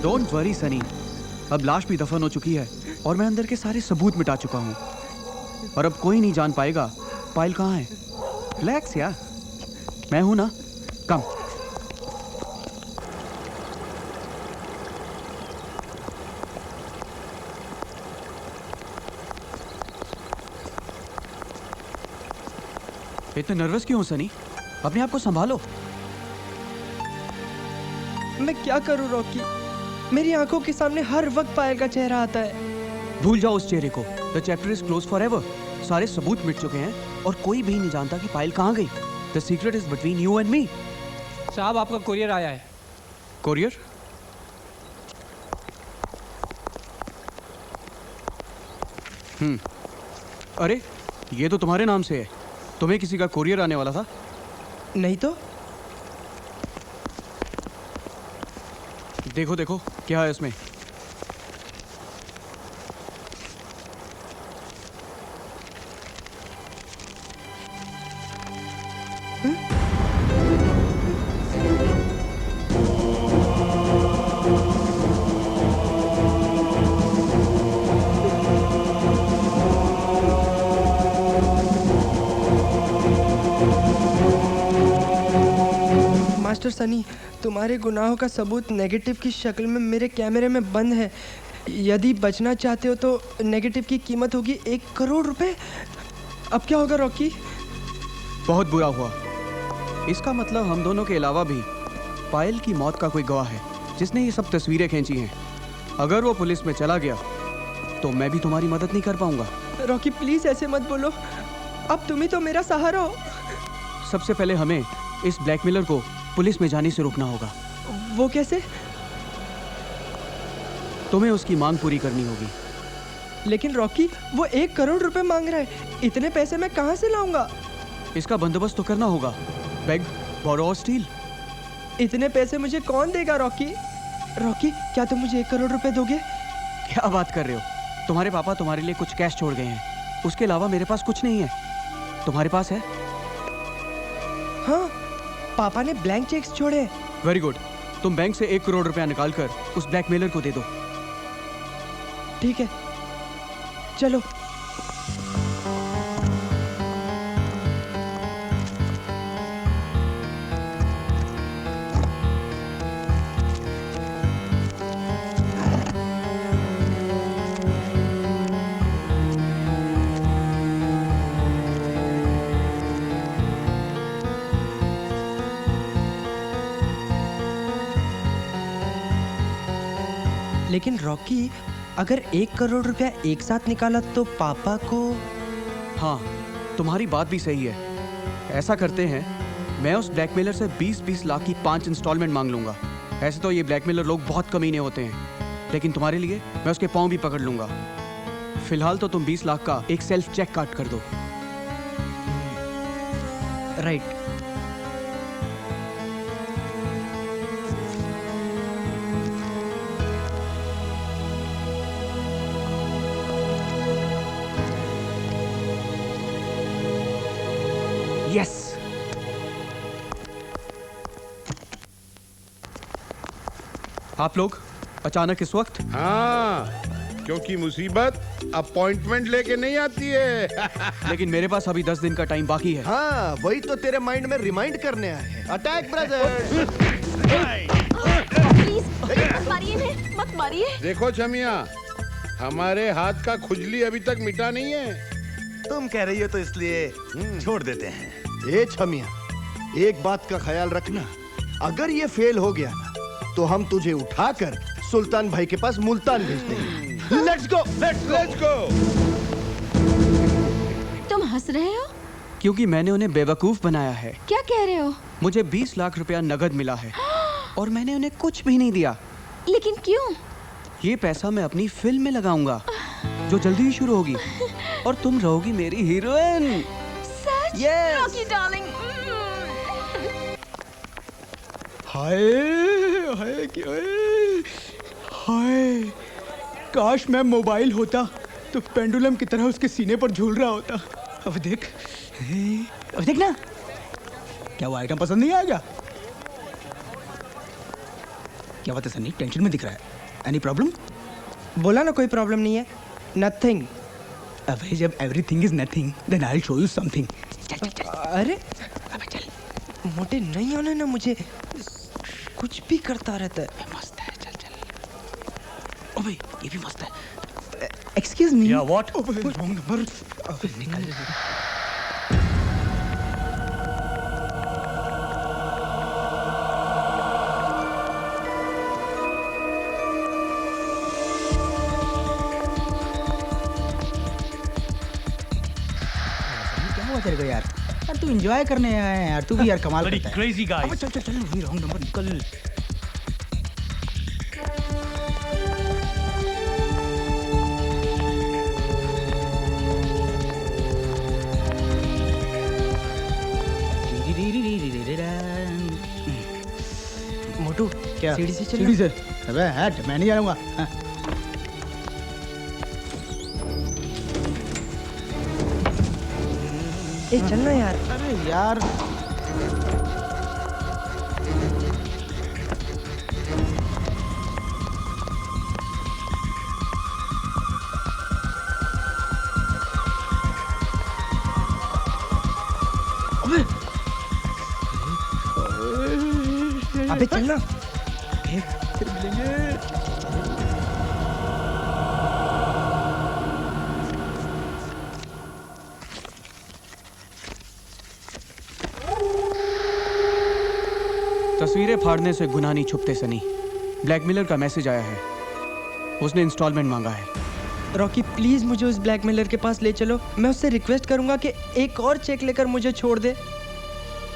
डोंट वरी सनी, अब लाश भी दफन हो चुकी है और मैं अंदर के सारे सबूत मिटा चुका हूँ और अब कोई नहीं जान पाएगा पायल कहाँ है। रिलैक्स यार, मैं हूं ना। कम। इतने नर्वस क्यों हो सनी? अपने आप को संभालो। मैं क्या करूं रॉकी, मेरी आंखों के सामने हर वक्त पायल का चेहरा आता है। भूल जाओ उस चेहरे को। The chapter is close for ever. सारे सबूत मिट चुके हैं और कोई भी नहीं जानता कि पायल कहाँ गई। The secret is between you and me. साहब, आपका कोरियर आया है। कोरियर? अरे ये तो तुम्हारे नाम से है। तुम्हें किसी का कोरियर आने वाला था? नहीं तो। देखो देखो क्या है इसमें। मास्टर सनी, तुम्हारे गुनाहों का सबूत नेगेटिव की शक्ल में मेरे कैमरे में बंद है। यदि बचना चाहते हो तो नेगेटिव की कीमत होगी 1 करोड़ रुपए। अब क्या होगा रॉकी? बहुत बुरा हुआ। इसका मतलब हम दोनों के अलावा भी पायल की मौत का कोई गवाह है जिसने ये सब तस्वीरें खींची हैं। अगर वो पुलिस में चला गया तो मैं भी तुम्हारी मदद नहीं कर पाऊंगा। रॉकी प्लीज ऐसे मत बोलो, अब तुम ही तो मेरा सहारा हो। सबसे पहले हमें इस ब्लैकमेलर को पुलिस में जाने से रोकना होगा। वो कैसे? तुम्हें उसकी मांग पूरी करनी होगी। लेकिन रॉकी, वो 1 करोड़ रुपए मांग रहा है। इतने पैसे मैं कहां से लाऊंगा? इसका बंदोबस्त तो करना होगा। बेग, बोरो और स्टील। इतने पैसे मुझे कौन देगा रॉकी? रॉकी, क्या तुम मुझे 1 करोड़ रुपए दोगे? क्या बात कर रहे हो? तुम्हारे पापा तुम्हारे लिए कुछ कैश छोड़ गए हैं, उसके अलावा मेरे पास कुछ नहीं है। तुम्हारे पास है? हाँ, पापा ने ब्लैंक चेक्स छोड़े। Very good. तुम बैंक से 1 करोड़ रुपया निकाल कर उस ब्लैकमेलर को दे दो। ठीक है, चलो। लेकिन रॉकी, अगर 1 करोड़ रुपया एक साथ निकाला तो पापा को। हाँ, तुम्हारी बात भी सही है। ऐसा करते हैं, मैं उस ब्लैकमेलर से 20-20 लाख की 5 इंस्टॉलमेंट मांग लूंगा। ऐसे तो ये ब्लैकमेलर लोग बहुत कमीने होते हैं, लेकिन तुम्हारे लिए मैं उसके पाँव भी पकड़ लूंगा। फिलहाल तो तुम 20 लाख का एक सेल्फ चेक काट कर दो। राइट। यस। आप लोग अचानक इस वक्त? हाँ, क्योंकि मुसीबत अपॉइंटमेंट लेके नहीं आती है। लेकिन मेरे पास अभी 10 दिन का टाइम बाकी है। हाँ, वही तो तेरे माइंड में रिमाइंड करने आए हैं। Attack brother. प्लीज मत मारिए इन्हें, मत मारिए। देखो छमिया, हमारे हाथ का खुजली अभी तक मिटा नहीं है। तुम कह रही हो तो इसलिए छोड़ देते हैं। ए छमिया, एक बात का ख्याल रखना, अगर ये फेल हो गया ना तो हम तुझे उठाकर सुल्तान भाई के पास मुल्तान भेज देंगे। लेट्स गो, लेट्स गो। तुम हंस रहे हो? क्योंकि मैंने उन्हें बेवकूफ बनाया है। क्या कह रहे हो? मुझे 20 लाख रुपया नगद मिला है और मैंने उन्हें कुछ भी नहीं दिया। लेकिन क्यों? ये पैसा मैं अपनी फिल्म में लगाऊंगा जो जल्दी ही शुरू होगी और तुम रहोगी मेरी हीरोइन। सच? Yes. रॉकी डार्लिंग। हाय हाय हाय, काश मैं मोबाइल होता तो पेंडुलम की तरह उसके सीने पर झूल रहा होता। अब देख, अब देख ना, क्या वो आइटम पसंद नहीं आएगा? क्या बात है सनी, टेंशन में दिख रहा है? Any problem? बोला ना कोई प्रॉब्लम नहीं है। नथिंग। अबे जब everything is nothing then I will show you something. अरे मोटे नहीं होने ना, मुझे कुछ भी करता रहता है। मस्त है, चल चल। ओ भाई ये भी मस्त है। Excuse me. या व्हाट? Wrong number. निकल। क्या हुआ तेरे को यार? यार तू एंजॉय करने आया है यार, तू भी यार कमाल करता है। Crazy guy. चल चल चल, वही रॉन्ग नंबर, निकल। मोटू क्या? सीढ़ी से चल। सीढ़ी से? अबे हट, मैं नहीं जाऊंगा। हाँ। ए चलना यार। अरे यार अबे चलना। फिर मिलेंगे। तस्वीरें फाड़ने से गुनाह नहीं छुपते सनी। ब्लैकमेलर का मैसेज आया है, उसने इंस्टॉलमेंट मांगा है। रॉकी प्लीज मुझे उस ब्लैकमेलर के पास ले चलो। मैं उससे रिक्वेस्ट करूंगा कि एक और चेक लेकर मुझे छोड़ दे।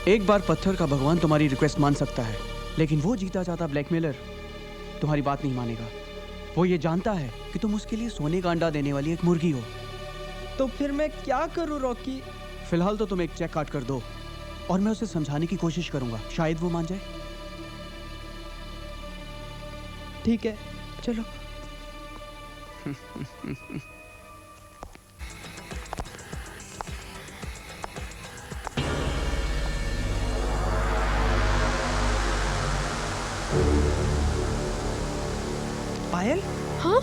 एक बार पत्थर का भगवान तुम्हारी रिक्वेस्ट मान सकता है, लेकिन वो जीता जाता ब्लैकमेलर तुम्हारी बात नहीं मानेगा। वो ये जानता है कि तुम उसके लिए सोने का अंडा देने वाली एक मुर्गी हो। तो फिर मैं क्या करूं रॉकी? फिलहाल तो तुम एक चेक काट कर दो और मैं उसे समझाने की कोशिश करूंगा, शायद वो मान जाए। ठीक है चलो। पायल? हाँ?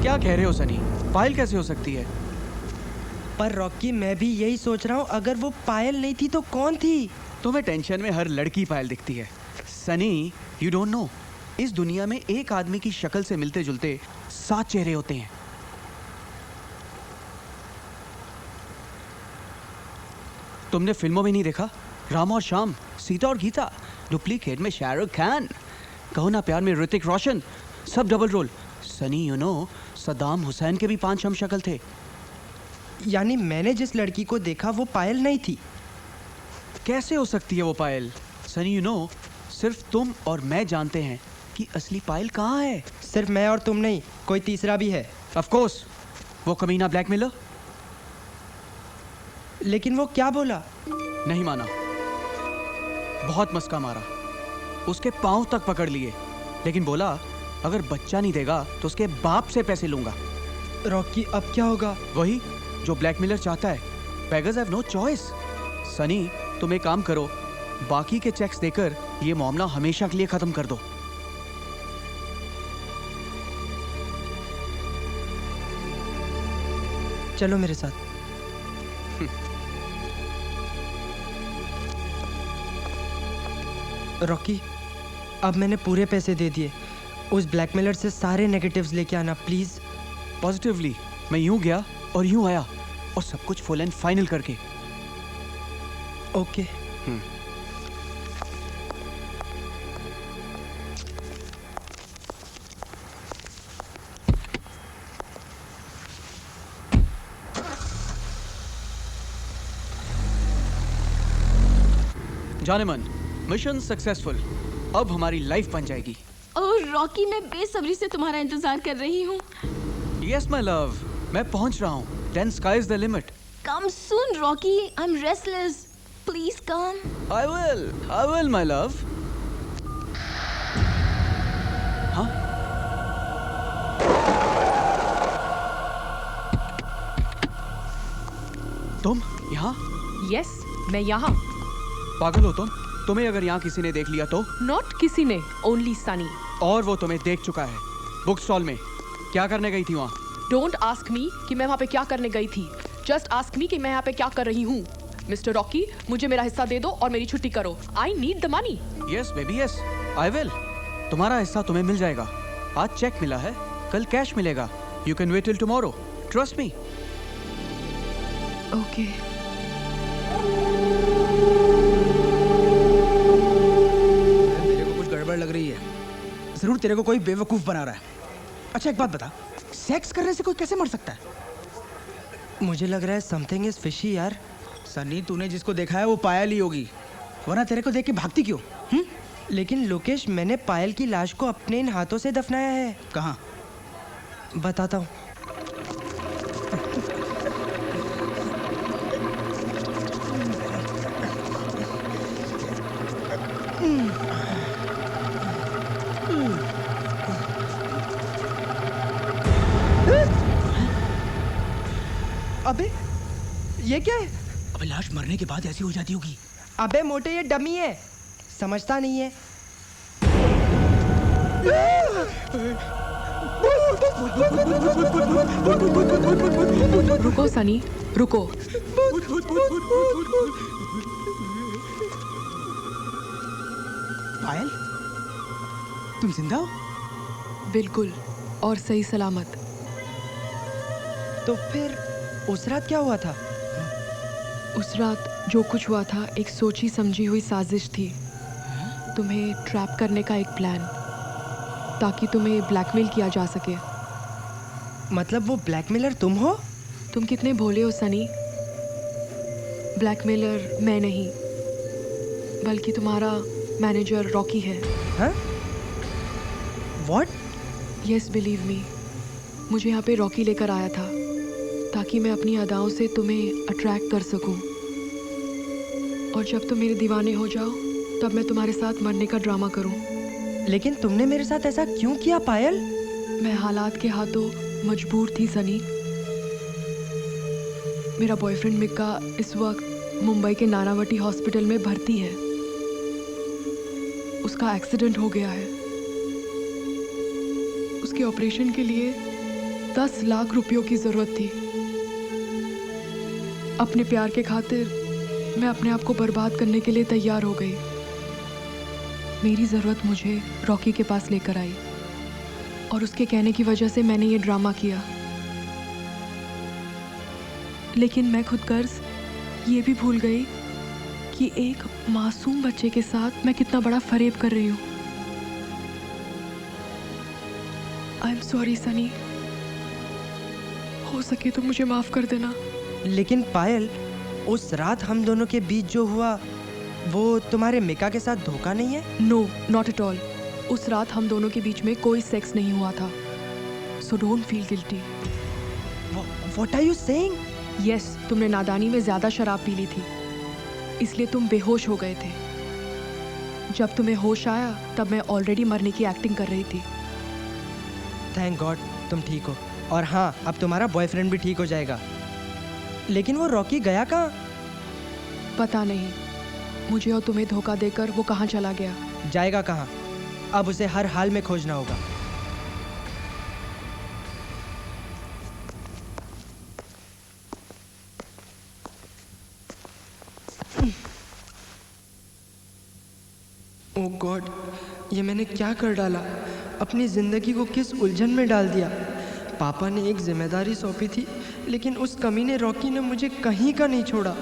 क्या कह रहे हो सनी? पायल कैसे हो सकती है? पर रॉकी मैं भी यही सोच रहा हूँ, अगर वो पायल नहीं थी तो कौन थी? तुम्हें टेंशन में हर लड़की पायल दिखती है सनी, यू डोंट नो, इस दुनिया में एक आदमी की शक्ल से मिलते जुलते 7 चेहरे होते हैं। तुमने फिल्मों में नहीं देखा? राम और श्याम, सीता और गीता, डुप्लीकेट में शाहरुख खान, कहो ना प्यार में ऋतिक रोशन, सब double role. Sunny you know, Saddam Hussein के भी 5 हम शक्ल थे। यानी मैंने जिस लड़की को देखा वो पायल नहीं थी? कैसे हो सकती है वो पायल? सनी यू नो, सिर्फ तुम और मैं जानते हैं कि असली पायल कहाँ है। सिर्फ मैं और तुम नहीं, कोई तीसरा भी है। ऑफ कोर्स, वो कमीना ब्लैकमेलर। लेकिन वो क्या बोला? नहीं माना, बहुत मस्का मारा, उसके पांव तक पकड़ लिए, लेकिन बोला अगर बच्चा नहीं देगा तो उसके बाप से पैसे लूंगा। रॉकी अब क्या होगा? वही जो ब्लैकमेलर चाहता है। Beggars have no choice. Sunny तुम एक काम करो, बाकी के चेक्स देकर ये मामला हमेशा के लिए खत्म कर दो। चलो मेरे साथ। रॉकी, अब मैंने पूरे पैसे दे दिए, उस ब्लैकमेलर से सारे नेगेटिव्स लेके आना प्लीज। पॉजिटिवली मैं यूं गया और यूं आया, और सब कुछ फुल एंड फाइनल करके। ओके। जाने मन, मिशन सक्सेसफुल। अब हमारी लाइफ बन जाएगी। ओह रॉकी, मैं बेसब्री से तुम्हारा इंतजार कर रही हूँ। यस माय लव, मैं पहुंच रहा हूँ। Then sky is the limit. Come soon Rocky, I am restless, please come. I will my love. हाँ, तुम यहाँ? यस, मैं यहाँ। पागल हो तुम? तुम्हें अगर यहाँ किसी ने देख लिया तो? नॉट किसी ने, ओनली सनी। और वो तुम्हें देख चुका है बुक स्टॉल में। क्या करने गई थी वहाँ? डोंट आस्क मी कि मैं वहाँ पे क्या करने गई थी, जस्ट आस्क मी कि मैं यहाँ पे क्या कर रही हूँ। मिस्टर रॉकी, मुझे मेरा हिस्सा दे दो और मेरी छुट्टी करो। I need the money. Yes baby yes, I will. तुम्हारा हिस्सा तुम्हें मिल जाएगा। आज चेक मिला है, कल कैश मिलेगा। You can wait till tomorrow, trust me. Okay. गड़बड़ लग रही है, जरूर तेरे को कोई बेवकूफ बना रहा है। अच्छा एक बात बता, सेक्स करने से कोई कैसे मर सकता है? मुझे लग रहा है समथिंग इज फिशी यार। सनी, तूने जिसको देखा है वो पायल ही होगी, वरना तेरे को देख के भागती क्यों? लेकिन लोकेश, मैंने पायल की लाश को अपने इन हाथों से दफनाया है। कहाँ? बताता हूँ। अबे ये क्या है? अबे लाश मरने के बाद ऐसी हो जाती होगी। अबे मोटे, ये डमी है, समझता नहीं है। रुको सनी, रुको। पायल, तुम जिंदा हो? बिल्कुल, और सही सलामत। तो फिर उस रात क्या हुआ था? उस रात जो कुछ हुआ था एक सोची समझी हुई साजिश थी। तुम्हें ट्रैप करने का एक प्लान, ताकि तुम्हें ब्लैकमेल किया जा सके। मतलब वो ब्लैकमेलर तुम हो? तुम कितने भोले हो सनी। ब्लैकमेलर मैं नहीं, बल्कि तुम्हारा मैनेजर रॉकी है। हाँ? What? Yes, believe me. मुझे यहाँ पे रॉकी लेकर आया था, ताकि मैं अपनी अदाओं से तुम्हें अट्रैक्ट कर सकूं। और जब तुम मेरे दीवाने हो जाओ, तब मैं तुम्हारे साथ मरने का ड्रामा करूं। लेकिन तुमने मेरे साथ ऐसा क्यों किया पायल? मैं हालात के हाथों मजबूर थी सनी। मेरा बॉयफ्रेंड मिक्का इस वक्त मुंबई के नानावटी हॉस्पिटल में भर्ती है। उसका एक्सीडेंट हो गया है। उसके ऑपरेशन के लिए 10 लाख रुपयों की जरूरत थी। अपने प्यार के खातिर मैं अपने आप को बर्बाद करने के लिए तैयार हो गई। मेरी ज़रूरत मुझे रॉकी के पास लेकर आई और उसके कहने की वजह से मैंने ये ड्रामा किया। लेकिन मैं खुद गर्ज ये भी भूल गई कि एक मासूम बच्चे के साथ मैं कितना बड़ा फरेब कर रही हूँ। आई एम सॉरी सनी, हो सके तो मुझे माफ कर देना। लेकिन पायल, उस रात हम दोनों के बीच जो हुआ वो तुम्हारे मिका के साथ धोखा नहीं है? No, not at all. उस रात हम दोनों के बीच में कोई सेक्स नहीं हुआ था। So don't feel guilty. What are you saying? Yes, तुमने नादानी में ज्यादा शराब पी ली थी, इसलिए तुम बेहोश हो गए थे। जब तुम्हें होश आया तब मैं ऑलरेडी मरने की एक्टिंग कर रही थी। थैंक गॉड तुम ठीक हो। और हाँ, अब तुम्हारा बॉयफ्रेंड भी ठीक हो जाएगा। लेकिन वो रॉकी गया कहाँ? पता नहीं, मुझे और तुम्हें धोखा देकर वो कहाँ चला गया। जाएगा कहाँ? अब उसे हर हाल में खोजना होगा। ओह गॉड, ये मैंने क्या कर डाला? अपनी जिंदगी को किस उलझन में डाल दिया। पापा ने एक जिम्मेदारी सौंपी थी, लेकिन उस कमीने रॉकी ने मुझे कहीं का नहीं छोड़ा।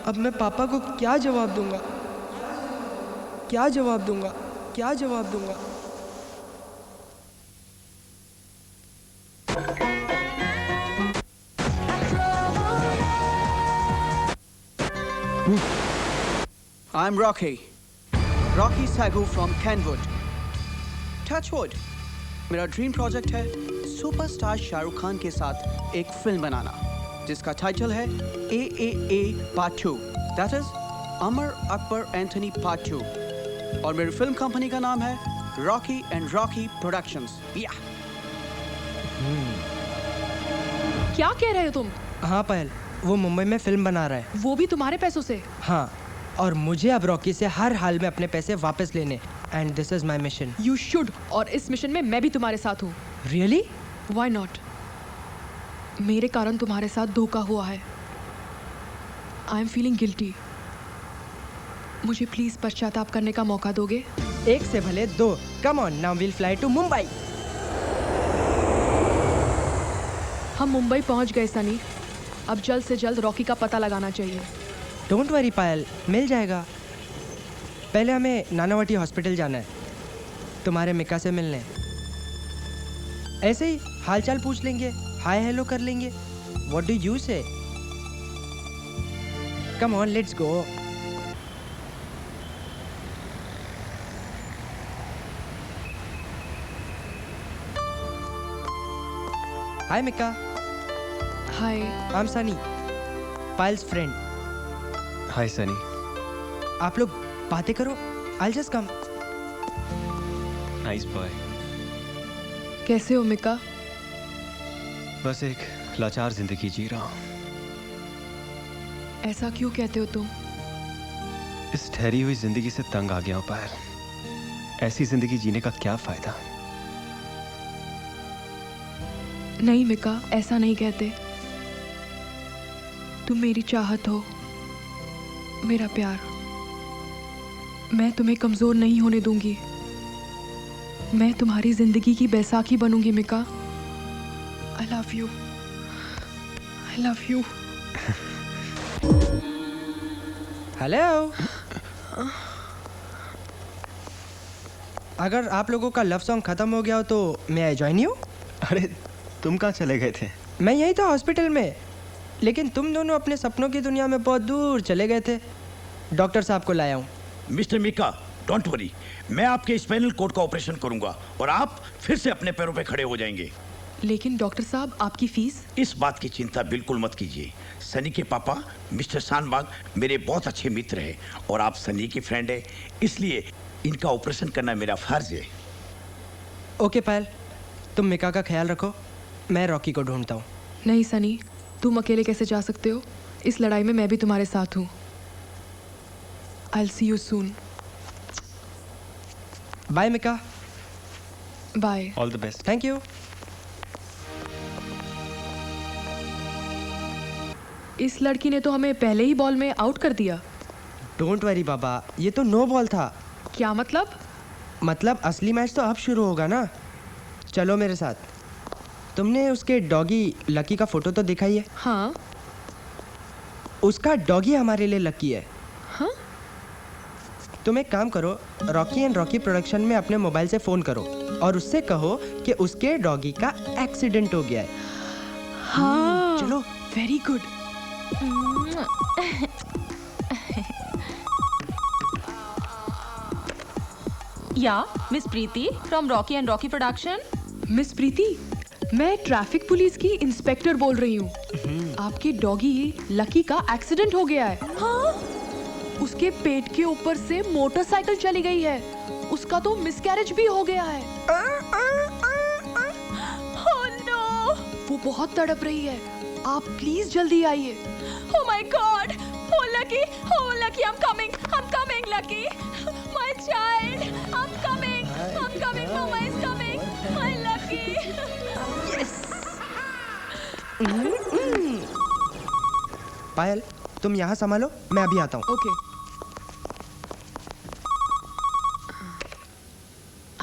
अब मैं पापा को क्या जवाब दूंगा? क्या जवाब दूंगा? क्या जवाब दूंगा? I'm Rocky Sagu from Kenwood. Touchwood. मेरा ड्रीम प्रोजेक्ट है सुपरस्टार शाहरुख खान के साथ एक फिल्म बनाना, जिसका टाइटल है AAA Part 2, that is Amar Akbar Anthony Part 2, और मेरी फिल्म कंपनी का नाम है रॉकी एंड रॉकी प्रोडक्शंस। या क्या कह रहे हो तुम? हाँ पायल, वो मुंबई में फिल्म बना रहा है। वो भी तुम्हारे पैसों से? हाँ, और मुझे अब रॉकी से हर हाल में अपने पैसे वापस लेने। And this is my mission. You should, और इस मिशन में मैं भी तुम्हारे साथ हूँ। रियली? Why not? मेरे कारण तुम्हारे साथ धोखा हुआ है। I am feeling guilty. मुझे प्लीज पश्चाताप करने का मौका दोगे? एक से भले दो। Come on, now will fly to Mumbai. हम मुंबई पहुंच गए सनी। अब जल्द से जल्द रॉकी का पता लगाना चाहिए। डोंट वरी पायल, मिल जाएगा। पहले हमें नानावटी हॉस्पिटल जाना है, तुम्हारे मिका से मिलने। ऐसे ही हालचाल पूछ लेंगे, हाय हेलो कर लेंगे। What do you say? Come on, let's go. Hi Mika. Hi, I am Sunny, Payal's friend. Hi Sunny. आप लोग बातें करो, I just come. Nice boy. कैसे हो मिका? बस एक लाचार जिंदगी जी रहा हूँ। ऐसा क्यों कहते हो तुम? इस ठहरी हुई जिंदगी से तंग आ गया हूँ पायल। ऐसी जिंदगी जीने का क्या फायदा? नहीं मिका, ऐसा नहीं कहते। तुम मेरी चाहत हो, मेरा प्यार। मैं तुम्हें कमजोर नहीं होने दूंगी। मैं तुम्हारी जिंदगी की बैसाखी बनूंगी Mika. I love you, I love you. Hello. अगर आप लोगों का लव सॉन्ग खत्म हो गया हो तो मैं आई जॉइन यू? अरे तुम कहाँ चले गए थे? मैं यही था हॉस्पिटल में, लेकिन तुम दोनों अपने सपनों की दुनिया में बहुत दूर चले गए थे। डॉक्टर साहब को लाया हूँ। मिस्टर मिका, डोंट वरी, मैं आपके स्पाइनल कोड का ऑपरेशन करूंगा और आप फिर से अपने पैरों पे खड़े हो जाएंगे। लेकिन डॉक्टर साहब, आपकी फीस? इस बात की चिंता बिल्कुल मत कीजिए। सनी के पापा मिस्टर शानबाग मेरे बहुत अच्छे मित्र हैं और आप सनी की फ्रेंड है, इसलिए इनका ऑपरेशन करना मेरा फर्ज है। ओके पायल, तुम मिका का ख्याल रखो, मैं रॉकी को ढूंढता हूँ। नहीं सनी, तुम अकेले कैसे जा सकते हो? इस लड़ाई में मैं भी तुम्हारे साथ हूँ। I'll see you soon. Bye Mika. Bye. All the best. Thank you. इस लड़की ने तो हमें पहले ही बॉल में आउट कर दिया। डोंट वरी बाबा, ये तो नो बॉल था। क्या मतलब? मतलब असली मैच तो अब शुरू होगा ना। चलो मेरे साथ। तुमने उसके डॉगी लकी का फोटो तो देखा ही है। हाँ। उसका डॉगी हमारे लिए लकी है। हाँ? तुम एक काम करो, रॉकी एंड रॉकी प्रोडक्शन में अपने मोबाइल से फ़ोन करो और उससे कहो कि उसके डॉगी का एक्सीडेंट हो गया है। हाँ। चलो। Very good. Yeah, Miss Preeti from Rocky and Rocky Production. Miss Preeti, मैं ट्रैफिक पुलिस की इंस्पेक्टर बोल रही हूँ। आपके डॉगी लकी का एक्सीडेंट हो गया है। हाँ? उसके पेट के ऊपर से मोटरसाइकिल चली गई है। उसका तो मिसकैरेज भी हो गया है। Oh no! वो बहुत तड़प रही है। आप प्लीज जल्दी आइए। Oh my God! Oh Lucky, I'm coming, Lucky. My child, I'm coming, Mama is coming. My Lucky. Yes. पायल, तुम यहाँ संभालो, मैं अभी आता हूँ। Okay.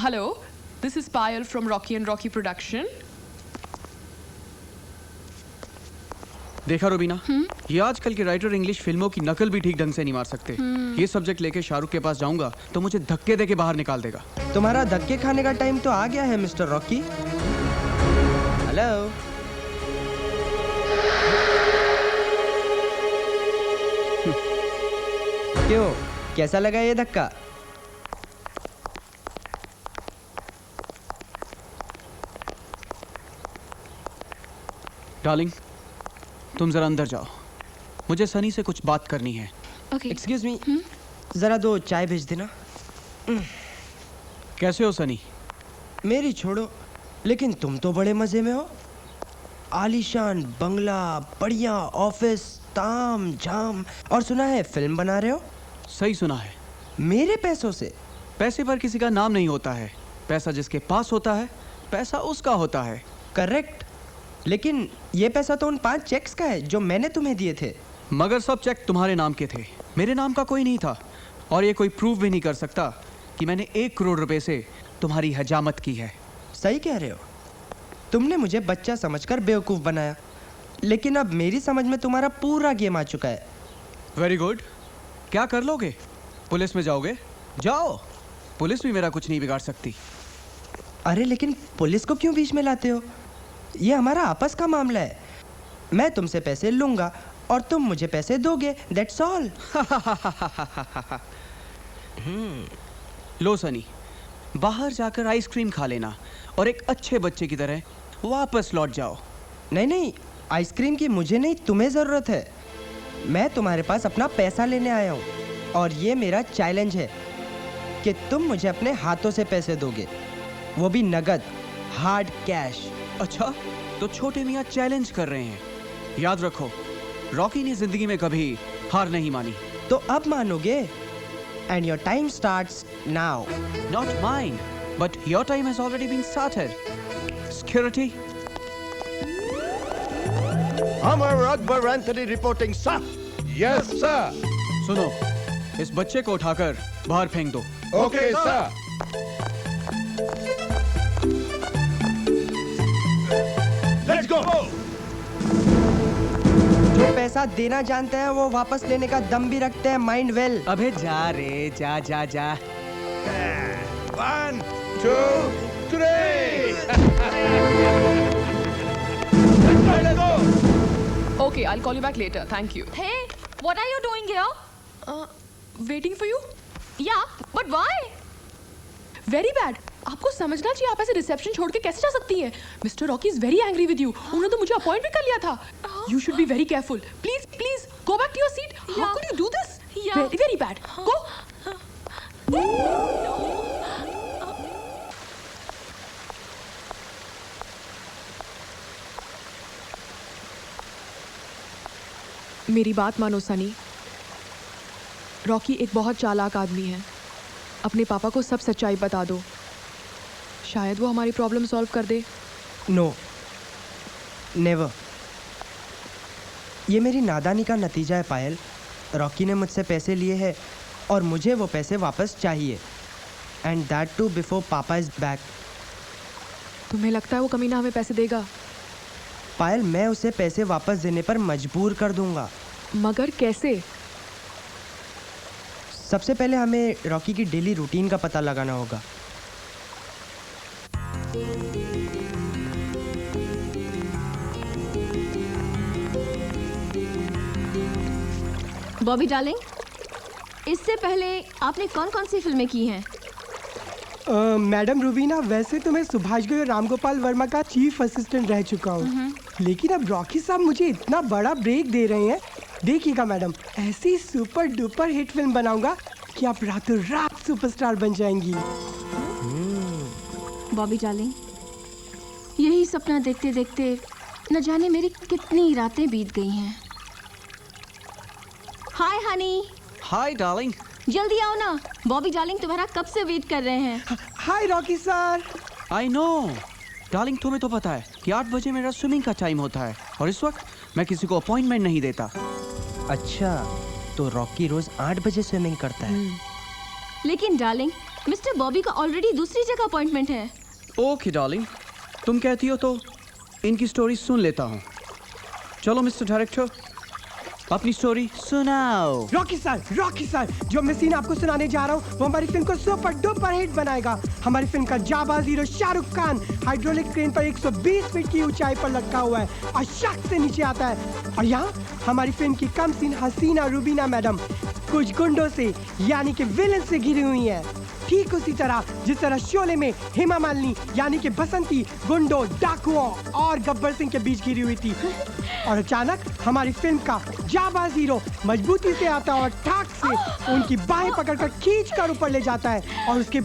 Hello, this is Payal from Rocky and Rocky production. देखा रुबीना, ये आजकल के राइटर इंग्लिश फिल्मों की नकल भी ठीक ढंग से नहीं मार सकते। ये सब्जेक्ट लेके शाहरुख के पास जाऊंगा तो मुझे धक्के देके बाहर निकाल देगा। तुम्हारा धक्के खाने का टाइम तो आ गया है मिस्टर रॉकी। हेलो। क्यों, कैसा लगा ये धक्का? डार्लिंग, तुम जरा अंदर जाओ, मुझे सनी से कुछ बात करनी है। एक्सक्यूज मी, जरा 2 चाय भेज देना। कैसे हो सनी? मेरी छोड़ो, लेकिन तुम तो बड़े मजे में हो। आलीशान बंगला, बढ़िया ऑफिस, ताम झाम, और सुना है फिल्म बना रहे हो। सही सुना है। मेरे पैसों से? पैसे पर किसी का नाम नहीं होता है। पैसा जिसके पास होता है, पैसा उसका होता है। करेक्ट, लेकिन ये पैसा तो उन 5 चेक्स का है जो मैंने तुम्हें दिए थे। मगर सब चेक तुम्हारे नाम के थे, मेरे नाम का कोई नहीं था। और ये कोई प्रूव भी नहीं कर सकता कि मैंने 1 करोड़ रुपए से तुम्हारी हजामत की है। सही कह रहे हो, तुमने मुझे बच्चा समझकर बेवकूफ़ बनाया, लेकिन अब मेरी समझ में तुम्हारा पूरा गेम आ चुका है। Very good. क्या कर लोगे? पुलिस में जाओगे? जाओ, पुलिस भी मेरा कुछ नहीं बिगाड़ सकती। अरे लेकिन पुलिस को क्यों बीच में लाते हो? ये हमारा आपस का मामला है। मैं तुमसे पैसे लूंगा और तुम मुझे पैसे दोगे, दैट्स ऑल। लो सनी, बाहर जाकर आइसक्रीम खा लेना और एक अच्छे बच्चे की तरह वापस लौट जाओ। नहीं नहीं, आइसक्रीम की मुझे नहीं, तुम्हें ज़रूरत है। मैं तुम्हारे पास अपना पैसा लेने आया हूँ और ये मेरा चैलेंज है कि तुम मुझे अपने हाथों से पैसे दोगे, वो भी नगद, हार्ड कैश। अच्छा, तो छोटे मियाँ चैलेंज कर रहे हैं। याद रखो, रॉकी ने जिंदगी में कभी हार नहीं मानी। तो अब मानोगे? And your time starts now. Not mine, but your time has already been started. Security. Amar Akbar Anthony reporting sir. Yes sir. सुनो, इस बच्चे को उठाकर बाहर फेंक दो। Okay sir. Let's go. जो पैसा देना जानते हैं वो वापस लेने का दम भी रखते हैं, माइंड वेल। अबे जा रे, जा जा जा। 1 2 3। Let's go. Okay, I'll call you back later. Thank you. Hey, what are you doing here? Waiting for you. Yeah, but why? Very bad. आपको समझना चाहिए, आप ऐसे रिसेप्शन छोड़ के कैसे जा सकती हैं? Mister Rocky is very angry with you. उन्होंने तो मुझे अपॉइंट भी कर लिया था। You should be very careful. Please please go back to your seat. How could you do this? Very very bad. Go. मेरी बात मानो सनी, रॉकी एक बहुत चालाक आदमी है। अपने पापा को सब सच्चाई बता दो, शायद वो हमारी प्रॉब्लम सॉल्व कर दे। No, never. ये मेरी नादानी का नतीजा है पायल। रॉकी ने मुझसे पैसे लिए हैं और मुझे वो पैसे वापस चाहिए, एंड दैट टू बिफोर पापा इज बैक। तुम्हें लगता है वो कमीना हमें पैसे देगा? पायल, मैं उसे पैसे वापस देने पर मजबूर कर दूंगा। मगर कैसे? सबसे पहले हमें रॉकी की डेली रूटीन का पता लगाना होगा। बॉबी डार्लिंग, इससे पहले आपने कौन कौन सी फिल्में की हैं? मैडम रूबीना, वैसे तो मैं सुभाष घई और राम गोपाल वर्मा का चीफ असिस्टेंट रह चुका हूँ, लेकिन अब रॉकी साहब मुझे इतना बड़ा ब्रेक दे रहे हैं। देखिएगा मैडम, ऐसी सुपर डुपर हिट फिल्म बनाऊंगा कि आप रातों रात सुपरस्टार बन जाएंगी। बॉबी डार्लिंग, यही सपना देखते देखते न जाने मेरी कितनी रातें बीत गई हैं। Hi honey. Hi darling. जल्दी आओ ना, बॉबी डार्लिंग तुम्हारा कब से वेट कर रहे हैं। हाय Rocky sir. I know darling, तुम्हें तो पता है कि 8 बजे मेरा स्विमिंग का टाइम होता है और इस वक्त मैं किसी को अपॉइंटमेंट नहीं देता। अच्छा, तो रॉकी रोज 8 बजे स्विमिंग करता है। लेकिन डार्लिंग, मिस्टर बॉबी का ऑलरेडी दूसरी जगह अपॉइंटमेंट है। ओके डार्लिंग, तुम कहती हो तो इनकी स्टोरी सुन लेता हूँ। चलो मिस्टर डायरेक्टर, अपनी स्टोरी सुनाओ। रॉकी सर, जो मैं सीन आपको सुनाने जा रहा हूँ वो हमारी फिल्म को सुपर डुपर हिट बनाएगा। हमारी फिल्म का जाबाज hero Shahrukh Khan hydraulic crane पर 120 फीट की ऊंचाई पर लटका हुआ है और शक से नीचे आता है। और यहाँ हमारी फिल्म की कम सीन हसीना रूबीना मैडम कुछ गुंडों से यानी कि विलन से घिरी हुई है, ठीक उसी तरह जिस तरह शोले में हेमा मालिनी यानी कि बसंती गुंडों, डाकुओं और गब्बर सिंह के बीच घिरी हुई थी। और अचानक हमारी फिल्म का जाबाज हीरो मजबूती से आता है और ठाक से उनकी बाहें पकड़कर खींच कर ऊपर ले जाता है। और उसके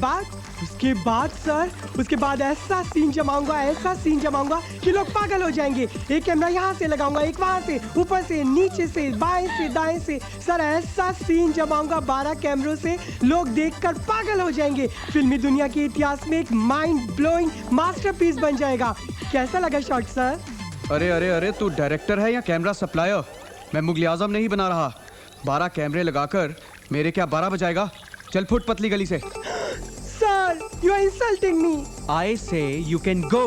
बाद ऐसा सीन जमाऊंगा कि लोग पागल हो जाएंगे। एक कैमरा यहाँ से लगाऊंगा, एक वहाँ से, ऊपर से, नीचे से, बाएं से, दाएं से। सर ऐसा सीन जमाऊंगा 12 कैमरों से, लोग देखकर पागल हो जाएंगे। फिल्मी दुनिया के इतिहास में एक माइंड ब्लोइंग मास्टरपीस बन जाएगा। कैसा लगा शॉट सर? अरे तू डायरेक्टर है या कैमरा सप्लायर? मैं मुगल आजम नहीं बना रहा। 12 कैमरे लगाकर मेरे क्या 12 बजाएगा? चल फुट पतली गली से। Sir, you are insulting me. I say you can go.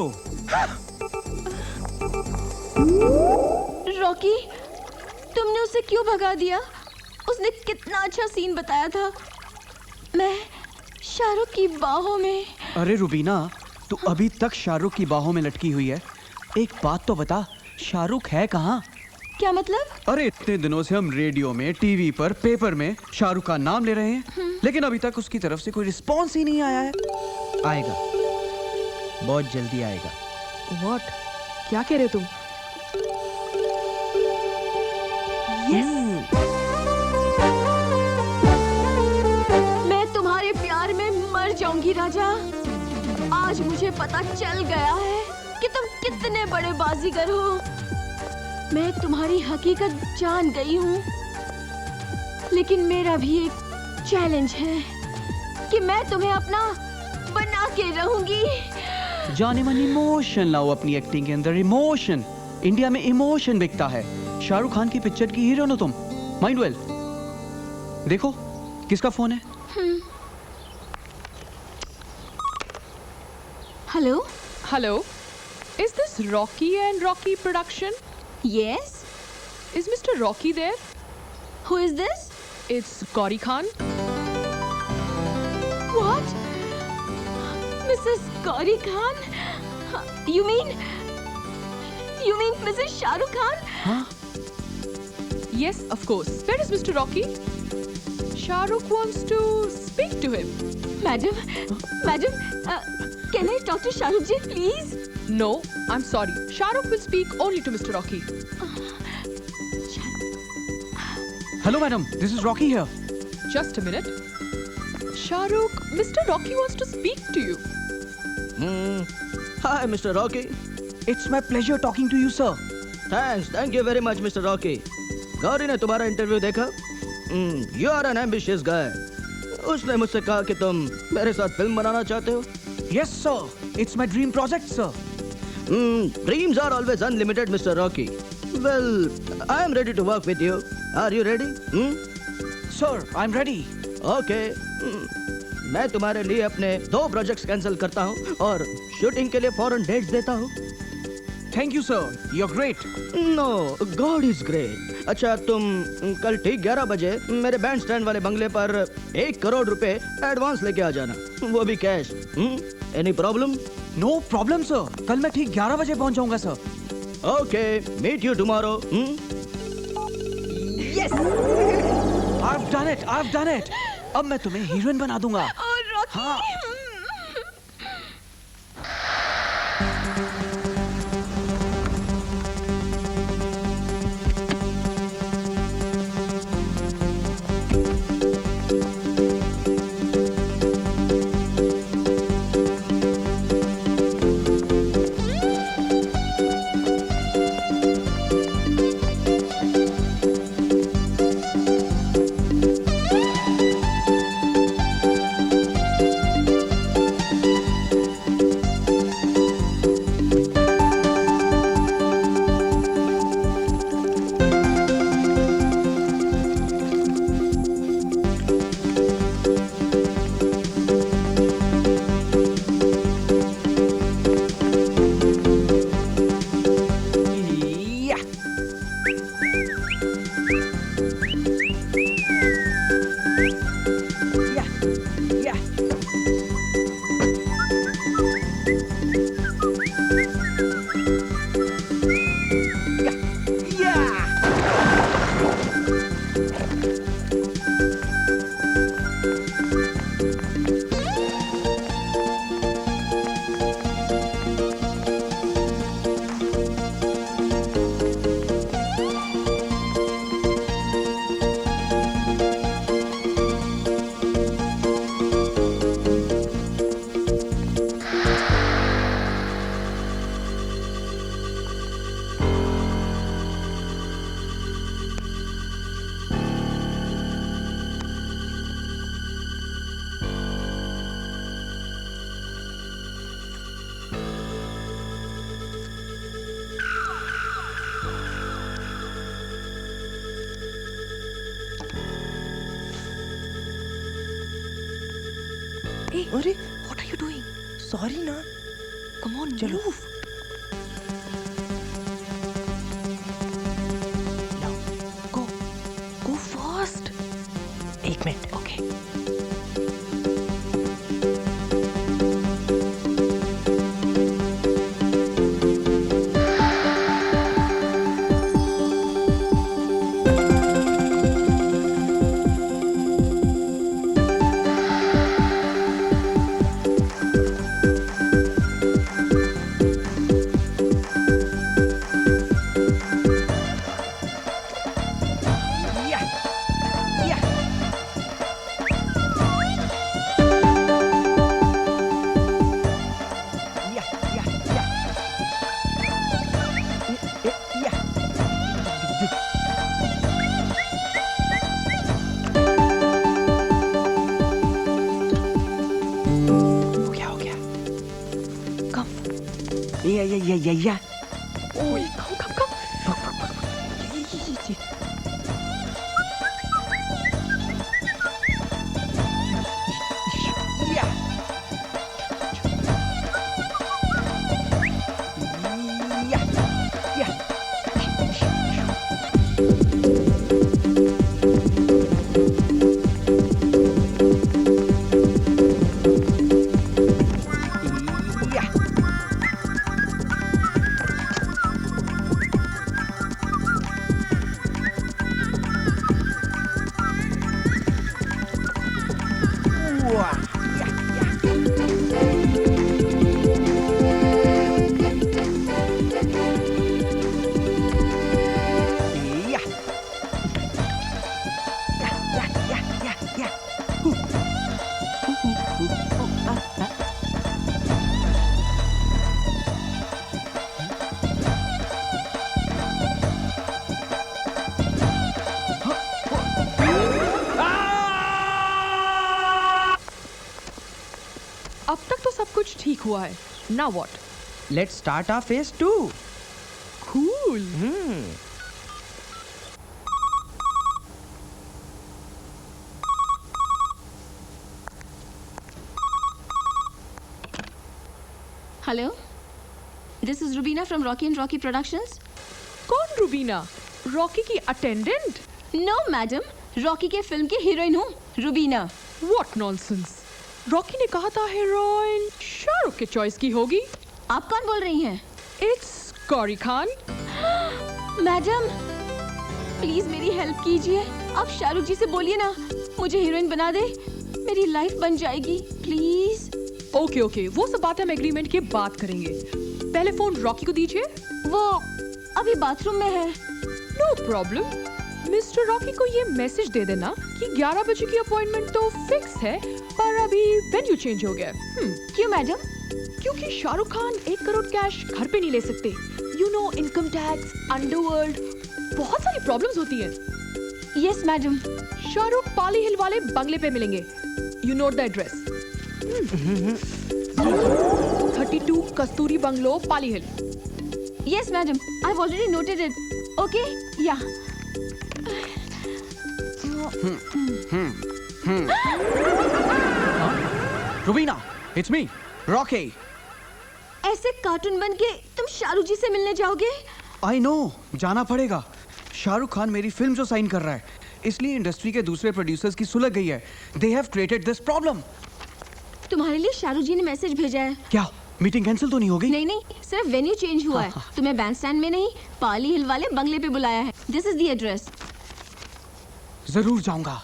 Rocky, तुमने उसे क्यों भगा दिया? उसने कितना अच्छा सीन बताया था। मैं शाहरुख की बाहों में। अरे रुबीना, तू अभी तक शाहरुख की बाहों में लटकी हुई है। एक बात तो बता, शाहरुख है कहाँ? क्या मतलब? अरे इतने दिनों से हम रेडियो में, टीवी पर, पेपर में शाहरुख का नाम ले रहे हैं, लेकिन अभी तक उसकी तरफ से कोई रिस्पॉन्स ही नहीं आया है। आएगा, बहुत जल्दी आएगा। व्हाट? क्या कह रहे तुम? मैं तुम्हारे प्यार में मर जाऊंगी राजा। आज मुझे पता चल गया है कि तुम कितने बड़े बाजीगर हो। मैं तुम्हारी हकीकत जान गई हूँ, लेकिन मेरा भी एक चैलेंज है कि मैं तुम्हें अपना बना के रहूंगी। जाने मन इमोशन लाओ अपनी एक्टिंग के अंदर। इमोशन, इंडिया में इमोशन बिकता है। शाहरुख खान की पिक्चर की हीरो हो तुम। Mind well. देखो किसका फोन है। Hello hello, is this Rocky and Rocky production? Yes. Is Mr. Rocky there? Who is this? It's Gauri Khan. What? Mrs. Gauri Khan? You mean Mrs. Shahrukh Khan? Huh? Yes, of course. Where is Mr. Rocky? Shahrukh wants to speak to him. Madam, can I talk to Shahrukh ji, please? No, I'm sorry. Shahrukh will speak only to Mr. Rocky. Hello, madam. This is Rocky here. Just a minute. Shahrukh, Mr. Rocky wants to speak to you. Hi, Mr. Rocky. It's my pleasure talking to you, sir. Thank you very much, Mr. Rocky. Gauri ने तुम्हारा interview देखा? You are an ambitious guy. उसने मुझसे कहा कि तुम मेरे साथ फिल्म बनाना चाहते हो? Yes, sir. It's my dream project, sir. Dreams are always unlimited, Mr. Rocky. Well, I am ready to work with you. Are you ready? Sir, I'm ready. Okay. मैं तुम्हारे लिए अपने 2 प्रोजेक्ट्स कैंसिल करता हूँ और shooting के लिए foreign dates देता हूँ। Thank you, sir. You're great. No, God is great. अच्छा, तुम कल ठीक 11 बजे मेरे बैंड स्टैंड वाले बंगले पर 1 करोड़ रुपए एडवांस लेके आ जाना, वो भी cash. Any problem? No problem, sir. कल मैं ठीक 11 बजे पहुंच जाऊंगा, sir. Okay, meet you tomorrow. Yes. I've done it. I've done it. अब मैं तुम्हें हीरोइन बना दूंगा। हाँ। Hey, what are you doing? Sorry, na. Come on, move. Now, go. Go fast. 1 minute. Okay. Yeah. Oi, come. अब तक तो सब कुछ ठीक हुआ है. Now what? Let's start our phase 2. Cool. Hello, this is Rubina from Rocky and Rocky productions. कौन Rubina? Rocky की अटेंडेंट? नो मैडम, रॉकी के फिल्म की हीरोइन हूँ, रुबीना। What nonsense! रॉकी ने कहा था हीरोइन शाहरुख के चॉइस की होगी। आप कौन बोल रही हैं? It's Gauri Khan. Madam please मेरी हेल्प कीजिए, आप शाहरुख जी से बोलिए ना मुझे हीरोइन बना दे, मेरी लाइफ बन जाएगी प्लीज। ओके ओके, वो सब बात हम एग्रीमेंट के बाद करेंगे। पहले फोन रॉकी को दीजिए। वो अभी बाथरूम में है। No problem. मिस्टर रॉकी को ये मैसेज दे देना कि 11 बजे की अपॉइंटमेंट तो फिक्स है, पर अभी वेन्यू चेंज हो गया। क्यों मैडम? क्योंकि शाहरुख खान 1 करोड़ कैश घर पे नहीं ले सकते। You know, income tax, underworld, बहुत सारी प्रॉब्लम्स होती हैं। Yes madam. Shahrukh Pali hill वाले बंगले पे मिलेंगे। You note the address. 32 Kasturi bungalow, Pali hill. Yes madam, I have already noted it. Okay, yeah. Rubina, it's me, Rocky. ऐसे कार्टून बन के तुम शाहरुख जी से मिलने जाओगे? आई नो, जाना पड़ेगा। शाहरुख खान मेरी फिल्म जो साइन कर रहा है, इसलिए इंडस्ट्री के दूसरे प्रोड्यूसर्स की सुलग गई है। They have created this problem. तुम्हारे लिए शाहरुख जी ने मैसेज भेजा है। क्या मीटिंग कैंसिल तो नहीं हो गई? नहीं नहीं, सिर्फ वेन्यू चेंज हुआ है। तुम्हें बैंडस्टैंड में नहीं, पाली हिल वाले बंगले पे बुलाया है। This is the address. जरूर जाऊंगा।